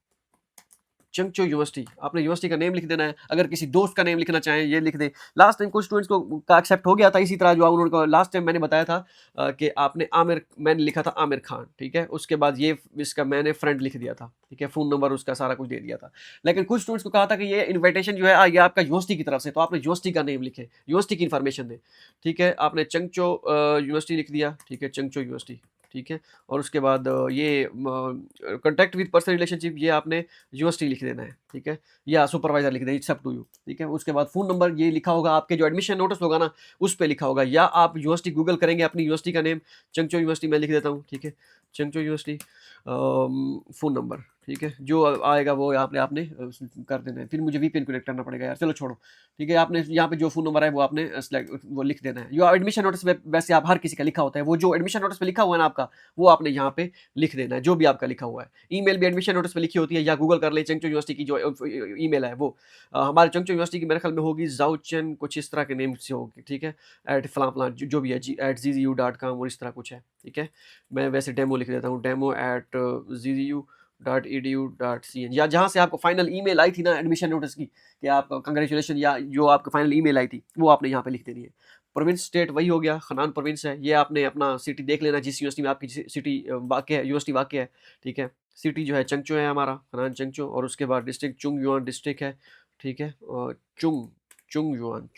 चंगचू यूनिवर्सिटी, आपने यूनिवर्सिटी का नेम लिख देना है। अगर किसी दोस्त का नेम लिखना चाहें, ये लिख दें। लास्ट टाइम कुछ स्टूडेंट्स को का एक्सेप्ट हो गया था, इसी तरह जो उन्होंने को लास्ट टाइम मैंने बताया था कि आपने मैंने लिखा था आमिर खान, ठीक है? उसके बाद ये इसका मैंने फ्रेंड लिख दिया था, ठीक है? फ़ोन नंबर उसका सारा कुछ दे दिया था। लेकिन कुछ स्टूडेंट्स को कहा था कि ये इन्विटेशन जो है ये आपका यूनिवर्सिटी की तरफ से, तो आपने यूनिवर्सिटी का नेम लिखे, यूनिवर्सिटी की इन्फॉर्मेशन दें, ठीक है? आपने चंगचो यूनिवर्सिटी लिख दिया, ठीक है? चंगचो यूनिवर्सिटी, ठीक है? और उसके बाद ये कॉन्टैक्ट विद पर्सनल रिलेशनशिप, ये आपने यूनिवर्सिटी लिख देना है, ठीक है? या सुपरवाइजर लिख दें, इट्स अप टू यू, ठीक है? उसके बाद फ़ोन नंबर ये लिखा होगा, आपके जो एडमिशन नोटिस होगा ना, उस पे लिखा होगा, या आप यूनिवर्सिटी गूगल करेंगे, अपनी यूनिवर्सिटी का नेम चंगचो यूनिवर्सिटी मैं लिख देता हूँ, ठीक है? चंगचो यूनिवर्सिटी फ़ोन नंबर, ठीक है? जो आएगा वो आपने आपने कर देना है। फिर मुझे वीपीएन कनेक्ट करना पड़ेगा यार, चलो छोड़ो, ठीक है? आपने यहाँ पे जो फ़ोन नंबर है वो आपने वो लिख देना है। जो एडमिशन नोटिस पे वैसे आप हर किसी का लिखा होता है, वो जो एडमिशन नोटिस पे लिखा हुआ है ना आपका, वो आपने यहाँ पे लिख देना है, जो भी आपका लिखा हुआ है। ईमेल भी एडमिशन नोटिस पे लिखी होती है, या गूगल कर लें, चंगचो यूनिवर्सिटी की जो ईमेल है वो हमारे चंगचो यूनिवर्सिटी की मेरे ख्याल में होगी ज़ाओचेन, कुछ इस तरह के नेम से होगी, ठीक है? @फलां-फलां जो भी है @zzu.com और इस तरह कुछ है, ठीक है? मैं वैसे डेमो लिख देता हूँ, demo@zzu.edu.cn, या जहाँ से आपको फाइनल ईमेल आई थी ना एडमिशन नोटिस की, कि आप कांग्रेचुलेशन, या जो आपको फाइनल ईमेल आई थी, वो आपने यहाँ पे लिख देनी है। प्रोविंस स्टेट वही हो गया, खनान प्रोविंस है। ये आपने अपना सिटी देख लेना, जिस यूनिवर्सिटी में आपकी सिटी वाक़ है, यूनिवर्सिटी वाक़ है, ठीक है? सिटी जो है चंगचो है हमारा, खनान चंगचो, और उसके बाद डिस्ट्रिक्ट चुंगयुआन डिस्ट्रिक्ट है, ठीक है? और चुंगयुआन,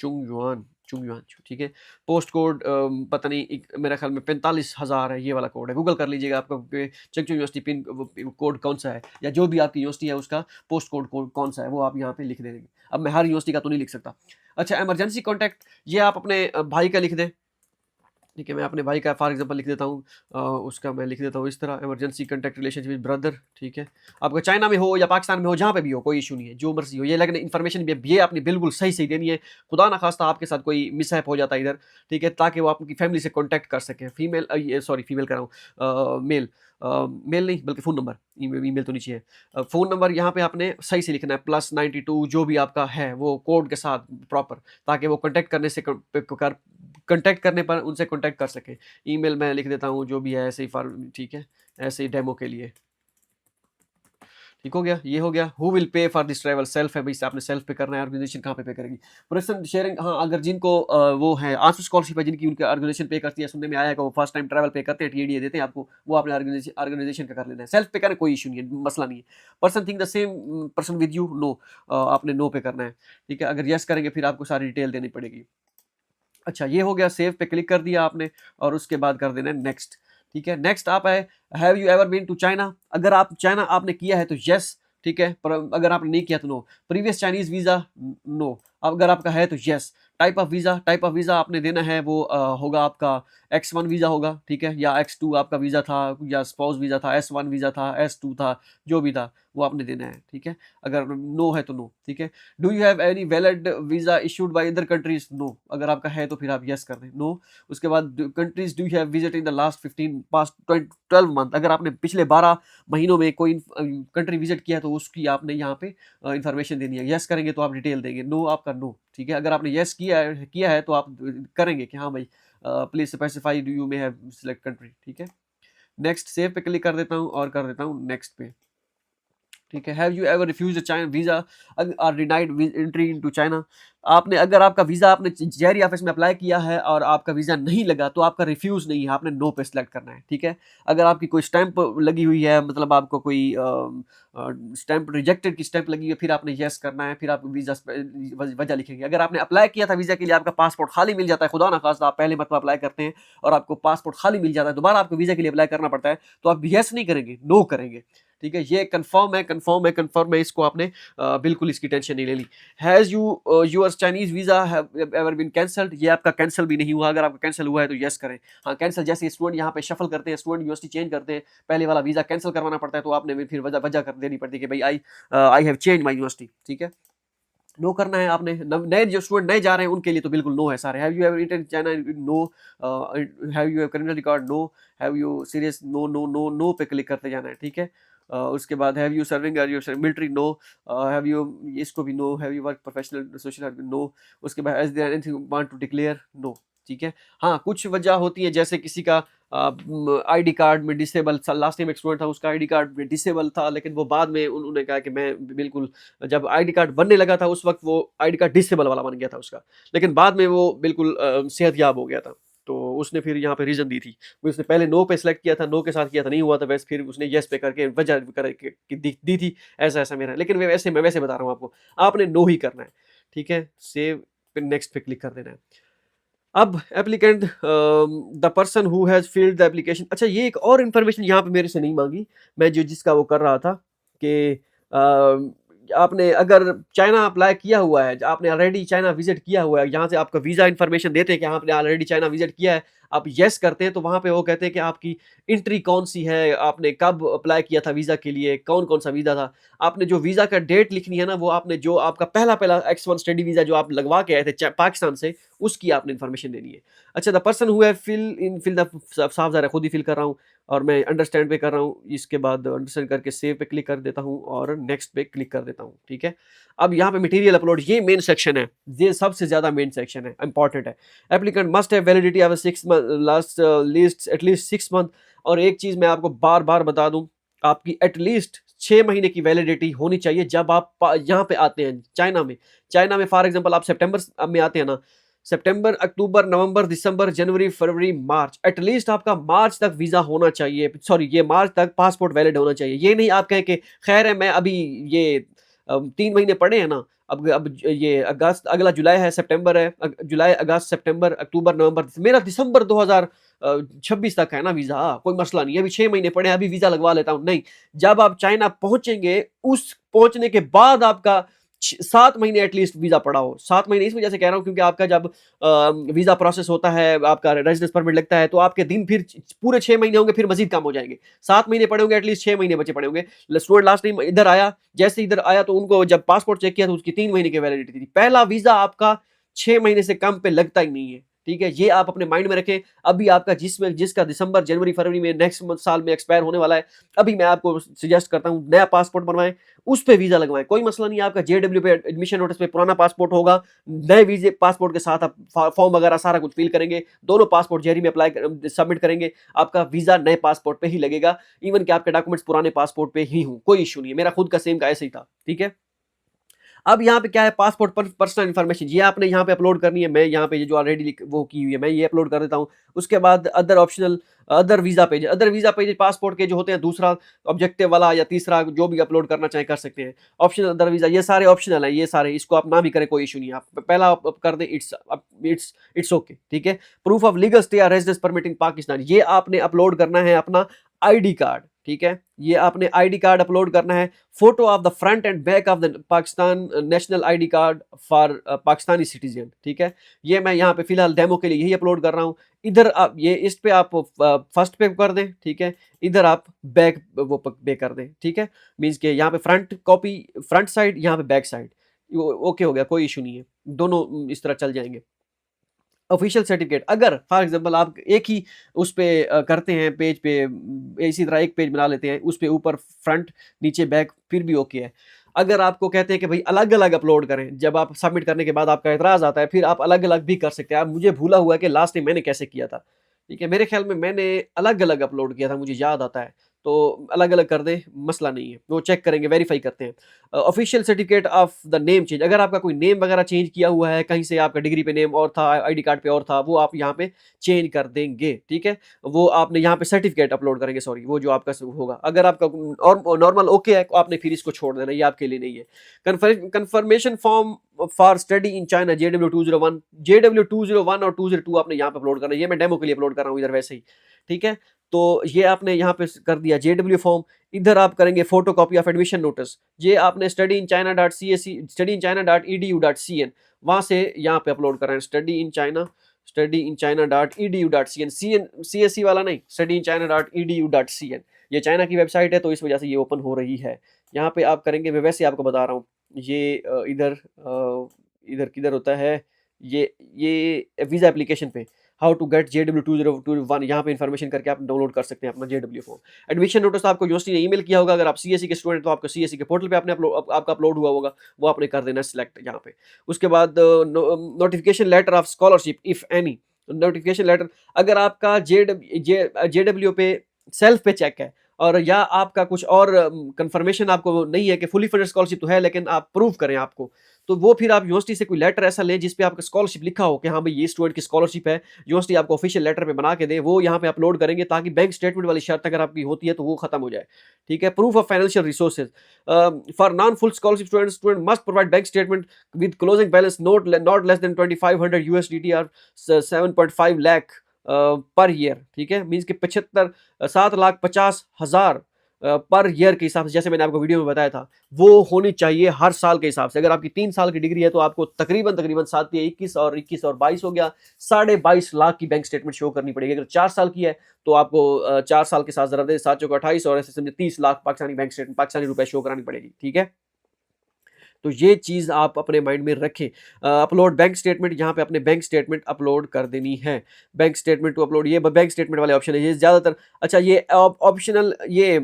ठीक है? पोस्ट कोड पता नहीं, मेरे ख्याल में 45,000 है, ये वाला कोड है। गूगल कर लीजिएगा आपको चंगचो यूनिवर्सिटी पिन कोड कौन सा है, या जो भी आपकी यूनिवर्सिटी है उसका पोस्ट कोड कौन सा है, वो आप यहाँ पे लिख देंगे। अब मैं हर यूनिवर्सिटी का तो नहीं लिख सकता। अच्छा, इमरजेंसी कॉन्टैक्ट, ये आप अपने भाई का लिख दें, ठीक है, मैं अपने भाई का फॉर एग्जांपल लिख देता हूँ, उसका मैं लिख देता हूँ इस तरह, emergency contact relationship with brother, ठीक है। आपका चाइना में हो या पाकिस्तान में हो, जहाँ पे भी हो, कोई इश्यू नहीं है, जो मर्ज़ी हो। ये लेकिन इन्फॉर्मेशन भी ये आपने बिल्कुल सही-सही देनी है। खुदा ना ख़ास्ता आपके साथ कोई मिसहैप हो जाता है इधर, ठीक है, ताकि वो आपकी फैमिली से कॉन्टैक्ट कर सकें। ये सॉरी फीमेल कह रहा हूँ, मेल, मेल नहीं बल्कि फ़ोन नंबर, ईमेल तो नहीं चाहिए। फ़ोन नंबर यहाँ पे आपने सही से लिखना है, +92 जो भी आपका है, वो कोड के साथ प्रॉपर, ताकि वो कॉन्टैक्ट करने से कॉन्टैक्ट करने पर उनसे कॉन्टैक्ट कर सकें। ईमेल मैं लिख देता हूँ जो भी है ऐसे ही ठीक है, ऐसे ही डेमो के लिए। ठीक हो गया, ये हो गया। Who will pay for this travel? Self है भई, आपने सेल्फ पे करना है, ऑर्गेनाइज़ेशन कहाँ पे करेगी? पर्सन शेयरिंग, हाँ, अगर जिनको वो है आंसर स्कॉलरशिप है जिनकी, उनकी ऑर्गेनाइज़ेशन पे करती है, सुनने में आया है कि वो फर्स्ट टाइम ट्रैवल पे करते हैं, टीडीए देते हैं आपको, वो आपने ऑर्गेनाइज़ेशन का कर लेना है। सेल्फ पे करें कोई इश्यू नहीं है, मसला नहीं है। Person think the same person with you, no, आपने नो पे करना है, ठीक है? अगर येस करेंगे फिर आपको सारी डिटेल देनी पड़ेगी। अच्छा, ये हो गया, सेव पे क्लिक कर दिया आपने और उसके बाद कर देना है नेक्स्ट, ठीक है। नेक्स्ट आप है, have you ever been to China? अगर आप चाइना आपने किया है तो यस, ठीक है, पर अगर आपने नहीं किया तो no. Previous Chinese visa, no. अगर आपका है तो यस। टाइप ऑफ वीजा आपने देना है, वो होगा आपका X1 वीजा होगा, ठीक है, या X2 आपका वीजा था, या स्पाउस वीजा था, S1 वीजा था, S2 था, जो भी था वो आपने देना है, ठीक है। अगर नो है तो नो, ठीक है। Do you have any valid visa issued by other countries? No. अगर आपका है तो फिर आप यस कर दें, नो। उसके बाद countries do you have visit in the last 15 past 12 month? अगर आपने पिछले 12 महीनों में कोई कंट्री विजिट किया है तो उसकी आपने यहाँ पे इंफॉर्मेशन देनी है। यस करेंगे तो आप डिटेल देंगे, नो आपका नो, ठीक है। अगर आपने यस किया है तो आप करेंगे कि हाँ भाई, please specify do you may have select country, ठीक है। नेक्स्ट, सेव पे क्लिक कर देता हूँ और कर देता हूँ नेक्स्ट पे, ठीक है। Have you ever refuse China visa or denied entry into China? आपने, अगर आपका वीजा आपने जहरी ऑफिस में अप्लाई किया है और आपका वीजा नहीं लगा तो आपका रिफ्यूज नहीं है, आपने नो पे सिलेक्ट करना है, ठीक है। अगर आपकी कोई स्टैंप लगी हुई है, मतलब आपको कोई स्टैंप रिजेक्टेड की स्टैंप लगी है, फिर आपने यस करना है, फिर आप वीजा वजह लिखेंगे। अगर आपने अप्लाई किया था वीजा के लिए, आपका पासपोर्ट खाली मिल जाता है, खुदा ना खास्ता आप पहले मतलब अप्लाई करते हैं और आपको पासपोर्ट खाली मिल जाता है, दोबारा आपको वीजा के लिए अप्लाई करना पड़ता है, तो आप यस नहीं करेंगे, नो करेंगे, ठीक है। ये कंफर्म है, इसको आपने बिल्कुल इसकी टेंशन नहीं ले ली। Has your Chinese visa ever been cancelled? ये आपका कैंसिल भी नहीं हुआ। अगर आपका कैंसिल हुआ है तो यस करें। हाँ, कैंसिल जैसे स्टूडेंट यहाँ पे शफल करते हैं, स्टूडेंट यूनिवर्सिटी चेंज करते हैं, पहले वाला वीजा कैंसिल करवाना पड़ता है, तो आपने भी फिर वजह वजह कर देनी पड़ती है कि भाई I have change my university, ठीक है। नो करना है आपने। नए जो स्टूडेंट नए जा रहे हैं उनके लिए तो बिल्कुल नो है सारे। Have you ever eaten China? No. Have you criminal record? No. Have you serious? No no no no पे क्लिक करते जाना है, ठीक है। उसके बाद have you serving or you military? No. Have you, इसको भी no. Have you work professional social? No. उसके बाद is there anything want to declare? No, ठीक है। हाँ, कुछ वजह होती है, जैसे किसी का आईडी कार्ड में डिसेबल, लास्ट टाइम एक स्टूडेंट था उसका आईडी कार्ड में डिसेबल था, लेकिन वो बाद में उन्होंने कहा कि मैं बिल्कुल, जब आईडी कार्ड बनने लगा था उस वक्त वो आईडी कार्ड डिसेबल वाला बन गया था उसका, लेकिन बाद में वो बिल्कुल सेहतयाब हो गया था। तो उसने फिर यहाँ पे रीजन दी थी, उसने पहले नो पे सिलेक्ट किया था, नो के साथ किया था, नहीं हुआ था, वैसे फिर उसने यस पे करके वजह दी थी, ऐसा ऐसा मेरा। लेकिन मैं वैसे बता रहा हूँ आपको, आपने नो ही करना है, ठीक है। सेव पे, नेक्स्ट पे क्लिक कर देना है। अब applicant, the person who has filled the application. अच्छा, ये एक और इन्फॉर्मेशन यहाँ पे मेरे से नहीं मांगी, मैं जो जिसका वो कर रहा था कि आपने अगर चाइना अप्लाई किया हुआ है, आपने ऑलरेडी चाइना विजिट किया हुआ है, यहाँ से आपका वीज़ा इन्फॉर्मेशन देते हैं कि आपने ऑलरेडी चाइना विजिट किया है, आप येस करते हैं तो वहाँ पे वो कहते हैं कि आपकी एंट्री कौन सी है, आपने कब अप्लाई किया था वीज़ा के लिए, कौन कौन सा वीज़ा था। आपने जो वीज़ा का डेट लिखनी है ना, वो आपने जो आपका पहला X1 स्टडी वीज़ा जो आप लगवा के आए थे पाकिस्तान से, उसकी आपने इन्फॉर्मेशन देनी है। अच्छा, the person who have fill the, साफ ज़ाहिर है खुद ही फिल कर रहा हूँ और मैं अंडरस्टैंड पे कर रहा हूँ। इसके बाद अंडरस्टैंड करके सेव पे क्लिक कर देता हूँ और नेक्स्ट पे क्लिक कर देता हूँ, ठीक है। अब यहाँ पे मटेरियल अपलोड, ये मेन सेक्शन है, ये सबसे ज़्यादा मेन सेक्शन है, इंपॉर्टेंट है। Applicant must have validity of 6 month last least at least 6 month. और एक चीज़ मैं आपको बार बार बता दूँ, आपकी एटलीस्ट 6 महीने की वैलिडिटी होनी चाहिए जब आप यहाँ पे आते हैं चाइना में फॉर एग्जांपल आप सितंबर में आते हैं ना, सितंबर, अक्टूबर, नवंबर, दिसंबर, जनवरी, फरवरी, मार्च, एटलीस्ट आपका मार्च तक वीज़ा होना चाहिए, सॉरी ये मार्च तक पासपोर्ट वैलिड होना चाहिए। ये नहीं आप कहें कि खैर है मैं अभी ये 3 महीने पड़े हैं ना, अब ये अगस्त, अगला जुलाई है, सितंबर है, जुलाई, अगस्त, सितंबर, अक्टूबर, नवंबर, मेरा दिसंबर 2026 तक है ना वीज़ा, कोई मसला नहीं है, अभी 6 महीने पड़े हैं, अभी वीज़ा लगवा लेता हूँ, नहीं। जब आप चाइना पहुँचेंगे, उस पहुँचने के बाद आपका 7 महीने एटलीस्ट वीज़ा पड़ा हो। 7 महीने इस वजह से कह रहा हूँ क्योंकि आपका जब वीज़ा प्रोसेस होता है, आपका रेज़िडेंस परमिट लगता है, तो आपके दिन फिर पूरे 6 महीने होंगे, फिर मज़ीद कम हो जाएँगे। 7 महीने पड़े होंगे, एटलीस्ट 6 महीने बचे पड़े होंगे। स्टूडेंट लास्ट टाइम इधर आया, जैसे इधर आया तो उनको जब पासपोर्ट चेक किया तो उसकी 3 महीने की वैलिडिटी थी। पहला वीज़ा आपका 6 महीने से कम पे लगता ही नहीं है, ठीक है? ये आप अपने माइंड में रखें। अभी आपका जिसका दिसंबर, जनवरी, फरवरी में नेक्स्ट साल में एक्सपायर होने वाला है, अभी मैं आपको सजेस्ट करता हूँ नया पासपोर्ट बनवाएँ, उस पे वीज़ा लगवाएँ, कोई मसला नहीं है। आपका जेडब्ल्यू पे एडमिशन नोटिस पे पुराना पासपोर्ट होगा, नए वीज़े पासपोर्ट के साथ आप फॉर्म वगैरह सारा कुछ फिल करेंगे, दोनों पासपोर्ट जेआरई में सबमिट करेंगे, आपका वीज़ा नए पासपोर्ट पे ही लगेगा, इवन कि आपके डॉक्यूमेंट्स पुराने पासपोर्ट पे ही हों, कोई इश्यू नहीं है। मेरा खुद का सेम का ऐसे ही था, ठीक है? अब यहाँ पे क्या है, पासपोर्ट पर पर्सनल इन्फॉर्मेशन ये आपने यहाँ पे अपलोड करनी है। मैं यहाँ पे ये जो ऑलरेडी वो की हुई है, मैं ये अपलोड कर देता हूँ। उसके बाद अदर वीज़ा पेज पासपोर्ट के जो होते हैं, दूसरा ऑब्जेक्टिव वाला या तीसरा जो भी अपलोड करना चाहें कर सकते हैं। ऑप्शनल अदर वीज़ा ये सारे ऑप्शनल हैं, ये सारे, इसको आप ना भी करें कोई इश्यू नहीं है। आप पहला आप कर दें, इट्स ओके, ठीक है। प्रूफ ऑफ लीगल स्टे या रेजिडेंस परमिट इन पाकिस्तान, ये आपने अपलोड करना है अपना आईडी कार्ड, ठीक है। ये आपने आईडी कार्ड अपलोड करना है। Photo of the front end back of the Pakistan national ID card for Pakistani citizen, ठीक है। ये मैं यहाँ पे फिलहाल डेमो के लिए यही अपलोड कर रहा हूँ। इधर आप ये इस पे आप फर्स्ट पे कर दें, ठीक है। इधर आप बैक वो पे कर दें, ठीक है। मीन्स के यहाँ पे फ्रंट कॉपी, फ्रंट साइड, यहाँ पे बैक साइड, ओके हो गया, कोई इशू नहीं है, दोनों इस तरह चल जाएंगे। ऑफिशियल सर्टिफिकेट, अगर फॉर एग्जांपल आप एक ही उस पे करते हैं पेज पे, इसी तरह एक पेज बना लेते हैं, उस पे ऊपर फ्रंट नीचे बैक, फिर भी ओके है। अगर आपको कहते हैं कि भाई अलग अलग अपलोड करें, जब आप सबमिट करने के बाद आपका एतराज आता है, फिर आप अलग अलग भी कर सकते हैं। आप, मुझे भूला हुआ है कि लास्ट टाइम मैंने कैसे किया था, ठीक है। मेरे ख्याल में मैंने अलग अलग अपलोड किया था, मुझे याद आता है। तो अलग अलग कर दें, मसला नहीं है, वो चेक करेंगे, वेरीफाई करते हैं। Official certificate of the name change, अगर आपका कोई नेम वगैरह चेंज किया हुआ है, कहीं से आपका डिग्री पे नेम और था, आईडी कार्ड पे और था, वो आप यहाँ पे चेंज कर देंगे, ठीक है। वो आपने यहाँ पे सर्टिफिकेट अपलोड करेंगे, सॉरी, वो जो आपका होगा। अगर आपका और नॉर्मल ओके है, तो आपने फिर इसको छोड़ देना, ये आपके लिए नहीं है। Confirmation form for study in China JW201, JW201 और 202 आपने यहाँ पे अपलोड करना है। ये मैं डेमो के लिए अपलोड कर रहा हूँ इधर वैसे ही, ठीक है। तो ये आपने यहाँ पे कर दिया JW फॉर्म। इधर आप करेंगे photo copy of admission notice, ये आपने studyinchina.edu.cn, वहां से यहाँ पे अपलोड करें। studyinchina.edu.cn, CSE वाला नहीं, studyinchina.edu.cn, ये चाइना की वेबसाइट है, तो इस वजह से ये ओपन हो रही है। यहाँ पे आप करेंगे, मैं वैसे आपको बता रहा हूँ। ये इधर किधर होता है, ये वीज़ा एप्लीकेशन पे हाउ टू गेट JW2021, यहाँ पे इन्फॉर्मेशन करके आप डाउनलोड कर सकते हैं अपना JW फॉर्म। एडमिशन नोटिस तो आपको यूनिवर्सिटी ने ईमेल किया होगा, अगर आप CSE के स्टूडेंट तो आपको CSE के पोर्टल पे आपने आपका अपलोड हुआ होगा, वो आपने कर देना सिलेक्ट यहाँ पे। उसके बाद notification letter of scholarship if any, notification letter, अगर आपका JW पे सेल्फ पे चेक है, और या आपका कुछ और कंफर्मेशन आपको नहीं है कि फुली फंडेड स्कॉलरशिप तो है, लेकिन आप प्रूव करें आपको, तो वो फिर आप यूनिवर्सिटी से कोई लेटर ऐसा लें जिस पे आपका स्कॉलरशिप लिखा हो कि हाँ भाई ये स्टूडेंट की स्कॉलरशिप है, यूनिवर्सिटी आपको ऑफिशियल लेटर पे बना के दे, वो यहाँ पे अपलोड करेंगे, ताकि बैंक स्टेटमेंट वाली शर्त अगर आपकी होती है तो वो खत्म हो जाए, ठीक है। Proof of financial resources for non full scholarship student must provide bank statement with closing balance not less than 2500 USDT और 7.5 लाख पर ईयर, ठीक है। मीन्स कि 7,50,000 पर ईयर के हिसाब से, जैसे मैंने आपको वीडियो में बताया था, वो होनी चाहिए हर साल के हिसाब से। अगर आपकी 3 साल की डिग्री है तो आपको तकरीबन 7 या 21 और 22 हो गया, 22.5 लाख की बैंक स्टेटमेंट शो करनी पड़ेगी। अगर 4 साल की है तो आपको 4 साल के साथ जरा दे 7 चौका 28 और ऐसे समझे 30 लाख पाकिस्तानी बैंक स्टेटमेंट, पाकिस्तानी रुपए शो करानी पड़ेगी, ठीक है। तो ये चीज़ आप अपने माइंड में रखें। अपलोड बैंक स्टेटमेंट, यहाँ पे अपने बैंक स्टेटमेंट अपलोड कर देनी है। बैंक स्टेटमेंट टू अपलोड, ये बैंक स्टेटमेंट वाले ऑप्शन है ये ज़्यादातर। अच्छा, ये ऑप्शनल, ये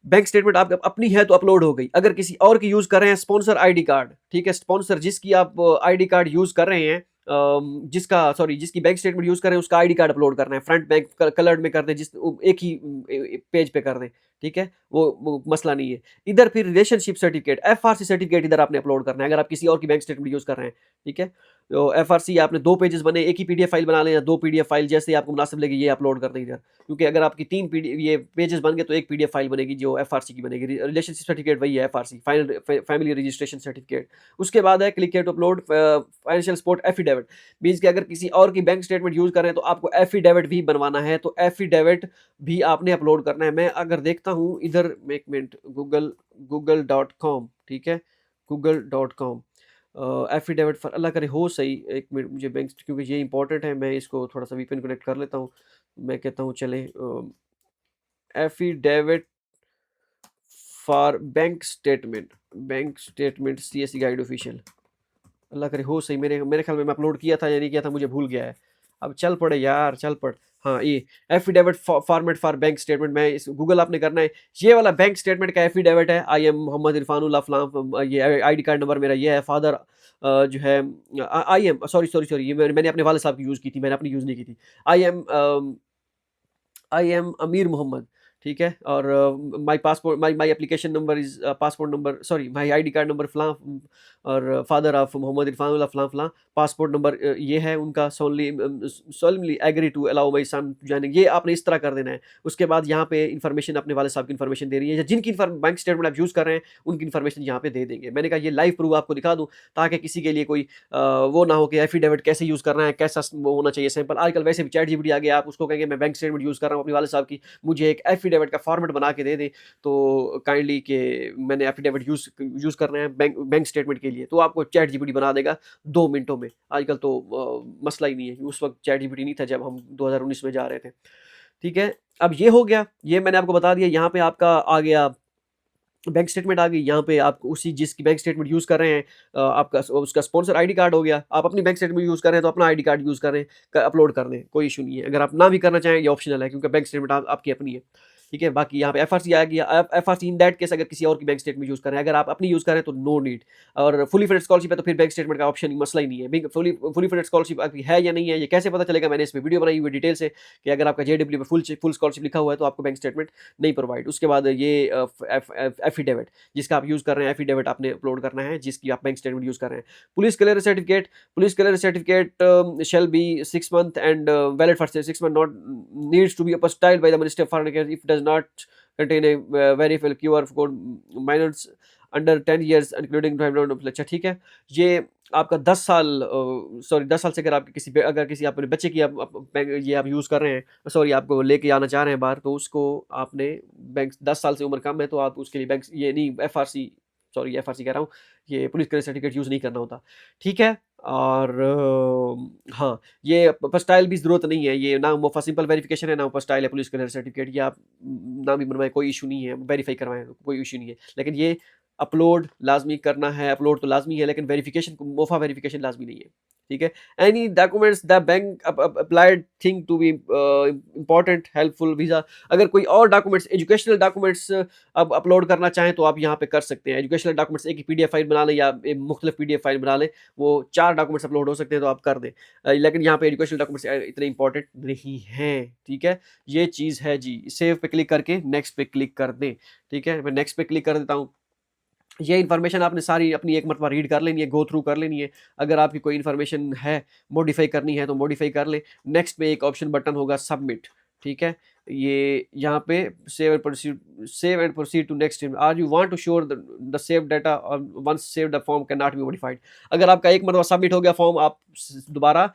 बैंक स्टेटमेंट आप अपनी है तो अपलोड हो गई। अगर किसी और की यूज़ कर रहे हैं, स्पॉन्सर आईडी कार्ड, ठीक है, स्पॉन्सर जिसकी आप आईडी कार्ड यूज़ कर रहे हैं, जिसकी बैंक स्टेटमेंट यूज़ कर रहे हैं, उसका आईडी कार्ड अपलोड करना है। फ्रंट बैंक कलर्ड में कर दें, जिस एक ही पेज पे कर दें, ठीक है, वो मसला नहीं है। इधर फिर रिलेशनशिप सर्टिफिकेट, FRC सर्टिफिकेट इधर आपने अपलोड करना है, अगर आप किसी और की बैंक स्टेटमेंट यूज़ कर रहे हैं, ठीक है। तो FRC आपने 2 पेजेस बने, एक ही PDF फाइल बना लें या 2 PDF फाइल, जैसे आपको मुनासिब लगे ये अपलोड कर दें इधर। क्योंकि अगर आपकी 3 ये पेजेस बन गए तो एक PDF फाइल बनेगी जो FRC की बनेगी। रिलेशनशिप सर्टिफिकेट वही है, FRC, फैमिली रजिस्ट्रेशन सर्टिफिकेट। उसके बाद है click here to upload financial support affidavit, means कि अगर किसी और की बैंक स्टेटमेंट यूज़ कर रहे हैं तो आपको एफिडेविट भी बनवाना है, तो एफिडेविट भी आपने अपलोड करना है। मैं अगर देखता हूँ इधर, एक मिनट, गूगल.com, ठीक है, google.com एफिडेविट फॉर, अल्लाह करे हो सही, एक मिनट मुझे बैंक, क्योंकि ये इंपॉर्टेंट है, मैं इसको थोड़ा सा वीपीएन कनेक्ट कर लेता हूँ। मैं कहता हूँ चले affidavit for bank statement CSC guide official, अल्लाह करे हो सही, मेरे ख्याल में मैं अपलोड किया था या नहीं किया था, मुझे भूल गया है। अब चल पड़े यार, चल पड़। हाँ, ये affidavit format for bank statement, मैं इस गूगल आपने करना है, ये वाला बैंक स्टेटमेंट का एफिडेविट है। आई एम मोहम्मद इरफानुल्लाह फलां, ये आईडी कार्ड नंबर मेरा ये है, फादर जो है I am, sorry sorry sorry, ये मैंने अपने वाले साहब की यूज़ की थी, मैंने अपनी यूज़ नहीं की थी। आई एम अमीर मोहम्मद, ठीक है। और my passport, my application number is passport number, sorry my ID card number फलां, और फादर ऑफ मोहम्मद इरफानुल्लाह फलां फलां, पासपोर्ट नंबर ये है उनका, solemnly agree to allow my son joining, ये आपने इस तरह कर देना है। उसके बाद यहाँ पे इन्फॉर्मेशन अपने वाले साहब की इन्फॉर्मेशन दे रही है, या जिनकी बैंक स्टेटमेंट आप यूज़ कर रहे हैं उनकी इन्फॉर्मेशन यहाँ पे दे देंगे। मैंने कहा ये लाइव प्रूफ आपको दिखा दूँ, ताकि किसी के लिए कोई वो ना हो कि एफिडेविट कैसे यूज़ करना है, कैसा वो होना चाहिए सैंपल। आजकल वैसे भी चैट जीपीटी आ गया, आप उसको कहेंगे मैं बैंक स्टेटमेंट यूज़ कर रहा हूँ अपने वाले साहब की, मुझे एक एफिडेविट का फॉर्मेट बना के दे दें, तो काइंडली कि मैंने एफिडेविट यूज़ करना है बैंक स्टेटमेंट के लिए, तो आपको चैट जीपीटी बना देगा 2 मिनटों में। आजकल तो मसला ही नहीं है, उस वक्त चैट जीपीटी नहीं था जब हम 2019 में जा रहे थे। ठीक है, अब ये हो गया, ये मैंने आपको बता दिया। यहाँ पे आपका आ गया बैंक स्टेटमेंट आ गई, यहाँ पे आप उसी जिसकी बैंक स्टेटमेंट यूज़ कर रहे हैं, आपका उसका स्पॉन्सर आईडी कार्ड हो गया। आप अपनी बैंक स्टेटमेंट यूज़ कर रहे हैं तो अपना आईडी कार्ड यूज़ करें, अपलोड कर दें, कोई इशू नहीं है। अगर आप ना भी करना चाहें, ये ऑप्शनल है, क्योंकि बैंक स्टेटमेंट आपकी अपनी है। ठीक है, बाकी यहाँ पे एफआरसी आ गया। एफआरसी इन दैट केस अगर किसी और की बैंक स्टेटमेंट यूज़ करें, अगर आप अपनी यूज़ करें तो नो नीड। और फुली फंडेड स्कॉलरशिप है तो फिर बैंक स्टेटमेंट का ऑप्शन मसला ही नहीं है। फुली फंडेड स्कॉलरशिप आपकी है या नहीं है, ये कैसे पता चलेगा? मैंने इस पे वीडियो बनाई हुई डिटेल से कि अगर आपका जेडब्ल्यू में फुल स्कॉलरशिप लिखा हुआ है तो आपको बैंक स्टेटमेंट नहीं प्रोवाइड। उसके बाद ये एफिडेविट जिसका आप यूज़ कर रहे हैं, एफिडेविट आपने अपलोड करना है जिसकी आप बैंक स्टेटमेंट यूज़ कर रहे हैं। Police clearance certificate shall be 6 month and valid for 6 month, not needs to be apostilled by the Ministry of Foreign Affairs if it does not contain a verifiable QR code, minors under 10 years including driver। अच्छा ठीक है, ये आपका 10 साल, सॉरी 10 साल से अगर आपके अगर किसी अपने बच्चे की ये आप यूज़ कर रहे हैं, सॉरी आपको लेके आना चाह रहे हैं बाहर, तो उसको आपने बैंक 10 साल से उम्र कम है तो आप उसके लिए बैंक ये नहीं एफआरसी, सॉरी एफआरसी कह रहा हूँ, ये पुलिस क्लियरेंस सर्टिफिकेट यूज़ नहीं करना होता। ठीक है, और हाँ, ये अपॉस्टाइल भी ज़रूरत नहीं है, ये ना मोफा सिंपल वेरिफिकेशन है, ना अपॉस्टाइल है पुलिस क्लियरेंस सर्टिफिकेट। ये आप ना भी बनवाएं, कोई इशू नहीं है, वेरीफाई करवाएं, कोई इशू नहीं है। लेकिन ये अपलोड लाजमी करना है, अपलोड तो लाजमी है, लेकिन वेरिफिकेशन, मोफा वेरिफिकेशन लाजमी नहीं है। ठीक है, any documents the bank applied think to be important helpful visa, अगर कोई और डॉक्यूमेंट्स, एजुकेशनल डॉक्यूमेंट्स अब अपलोड करना चाहें तो आप यहाँ पे कर सकते हैं। एजुकेशनल डॉक्यूमेंट्स एक ही पीडीएफ फाइल बना लें या मुख्तलिफ पीडीएफ फाइल बना लें, वो 4 डॉक्यूमेंट्स अपलोड हो सकते हैं तो आप कर दें। लेकिन यहाँ पे एजुकेशनल डॉक्यूमेंट्स इतने इंपॉर्टेंट नहीं हैं। ठीक है, ये चीज़ है जी। सेव पे क्लिक करके नेक्स्ट पे क्लिक कर दें। ठीक है, मैं नेक्स्ट पे क्लिक कर देता हूँ। ये इन्फॉर्मेशन आपने सारी अपनी एक मरतबा रीड कर लेनी है, गो थ्रू कर लेनी है। अगर आपकी कोई इन्फॉर्मेशन है, मॉडिफाई करनी है तो मॉडिफाई कर लें। नेक्स्ट पे एक ऑप्शन बटन होगा सबमिट। ठीक है, ये यहाँ पे save and proceed to next. Are you want to sure the save data once save the form can not be modified. अगर आपका एक मरतबा सबमिट हो गया फॉर्म, आप दोबारा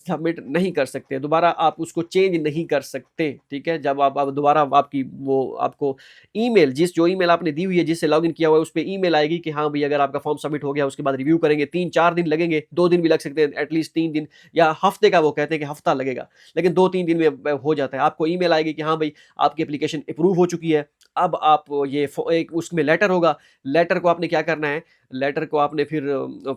सबमिट नहीं कर सकते, दोबारा आप उसको चेंज नहीं कर सकते। ठीक है, जब आप दोबारा आपकी वो आपको ईमेल, जो ईमेल आपने दी हुई है, जिससे लॉगिन किया हुआ है, उस पे ईमेल आएगी कि हाँ भाई अगर आपका फॉर्म सबमिट हो गया, उसके बाद रिव्यू करेंगे। 3-4 दिन लगेंगे, 2 दिन भी लग सकते हैं, एटलीस्ट 3 दिन या हफ्ते का, वो कहते हैं कि हफ्ता लगेगा, लेकिन 2-3 दिन में हो जाता है। आपको ईमेल आएगी कि हाँ भाई आपकी एप्लीकेशन अप्रूव हो चुकी है। अब आप ये एक उसमें लेटर होगा, लेटर को आपने क्या करना है, लेटर को आपने फिर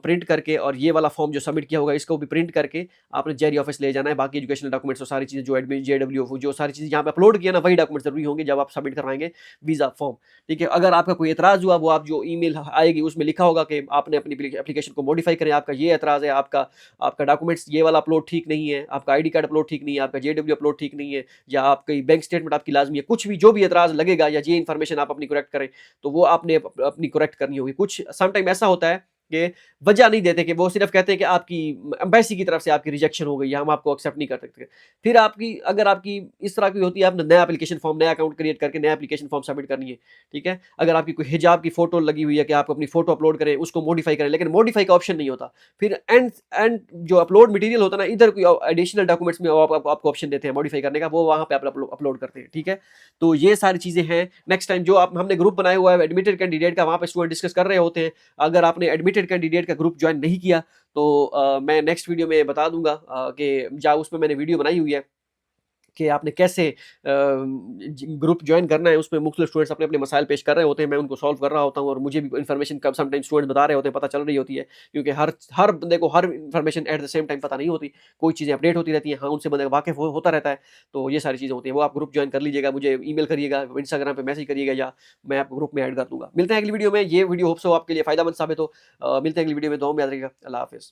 प्रिंट करके, और ये वाला फॉर्म जो सबमिट किया होगा इसको भी प्रिंट करके आपने जेरी ऑफिस ले जाना है। बाकी एजुकेशनल डॉक्यूमेंट्स और सारी चीज़ें जो एडमिट जेडब्ल्यू जो सारी चीज़ें यहाँ पे अपलोड किया ना, वही डॉक्यूमेंट जरूरी होंगे जब आप सबमिट करवाएंगे वीज़ा फॉर्म। ठीक है, अगर आपका कोई एतराज़ हुआ, वो आप जो ईमेल आएगी उसमें लिखा होगा कि आपने अपनी एप्लीकेशन को मॉडिफाई करें, आपका ये एतराज़ है, आपका डॉक्यूमेंट्स ये वाला अपलोड ठीक नहीं है, आपका आईडी कार्ड अपलोड ठीक नहीं है, आपका जेडब्ल्यू अपलोड ठीक नहीं है, या आपकी बैंक स्टेटमेंट आपकी लाजमी है, कुछ भी जो भी एतराज़ लगेगा या ये इन्फॉर्मेशन आप अपनी करेक्ट करें, तो वो आपने अपनी करेक्ट करनी होगी। कुछ समटाइम ऐसा होता है कि वजह नहीं देते, कि वो सिर्फ कहते हैं कि आपकी एम्बेसी की तरफ से आपकी रिजेक्शन हो गई है, हम आपको एक्सेप्ट नहीं कर सकते। फिर आपकी अगर आपकी इस तरह की होती है, आपने नया एप्लीकेशन फॉर्म, नया अकाउंट क्रिएट करके नया एप्लीकेशन फॉर्म सबमिट करनी है, ठीक है? अगर आपकी कोई हिजाब की फ़ोटो लगी हुई है कि आप अपनी फ़ोटो अपलोड करें, उसको मॉडिफ़ाई करें, लेकिन मॉडिफ़ाई का ऑप्शन नहीं होता। फिर एंड एंड जो अपलोड मटीरियल होता है ना, इधर कोई एडिशनल डॉक्यूमेंट्स में वो आपको ऑप्शन देते हैं मॉडिफ़ाई करने का, वो वहाँ पे आप अपलोड करते हैं, ठीक है? तो ये सारी चीज़ें हैं। नेक्स्ट टाइम जो आप हमने ग्रुप बनाया हुआ है एडमिटेड कैंडिडेट का, वहाँ पे स्टूडेंट डिस्कस कर रहे होते हैं। अगर आपने एडमिटेड कैंडिडेट का ग्रुप जॉइन नहीं किया, तो मैं नेक्स्ट वीडियो में बता दूँगा कि उसमें मैंने वीडियो बनाई हुई है कि आपने कैसे ग्रुप जॉइन करना है। उसमें मुख्तलिफ स्टूडेंट्स अपने अपने मसाइल पेश कर रहे होते हैं, मैं उनको सॉल्व कर रहा होता हूँ, और मुझे भी इन्फॉर्मेशन कब समटाइम स्टूडेंट बता रहे होते हैं, पता चल रही होती है, क्योंकि हर हर बंदे को हर information at the same time पता नहीं होती। कोई चीज़ें अपडेट होती रहती हैं, हाँ, उनसे बंदा वाकिफ होता रहता है। तो ये सारी चीज़ें होती हैं, वो आप ग्रुप जॉइन कर लीजिएगा, मुझे ईमेल करिएगा, इंस्टाग्राम पे मैसेज करिएगा, या मैं आपको ग्रुप में ऐड कर दूंगा। मिलते हैं अगली वीडियो में। ये वीडियो होप्स हो आपके लिए फ़ायदेमंद साबित हो। मिलते हैं अगली वीडियो में। दुआ में याद रखिएगा। अल्लाह हाफ़िज़।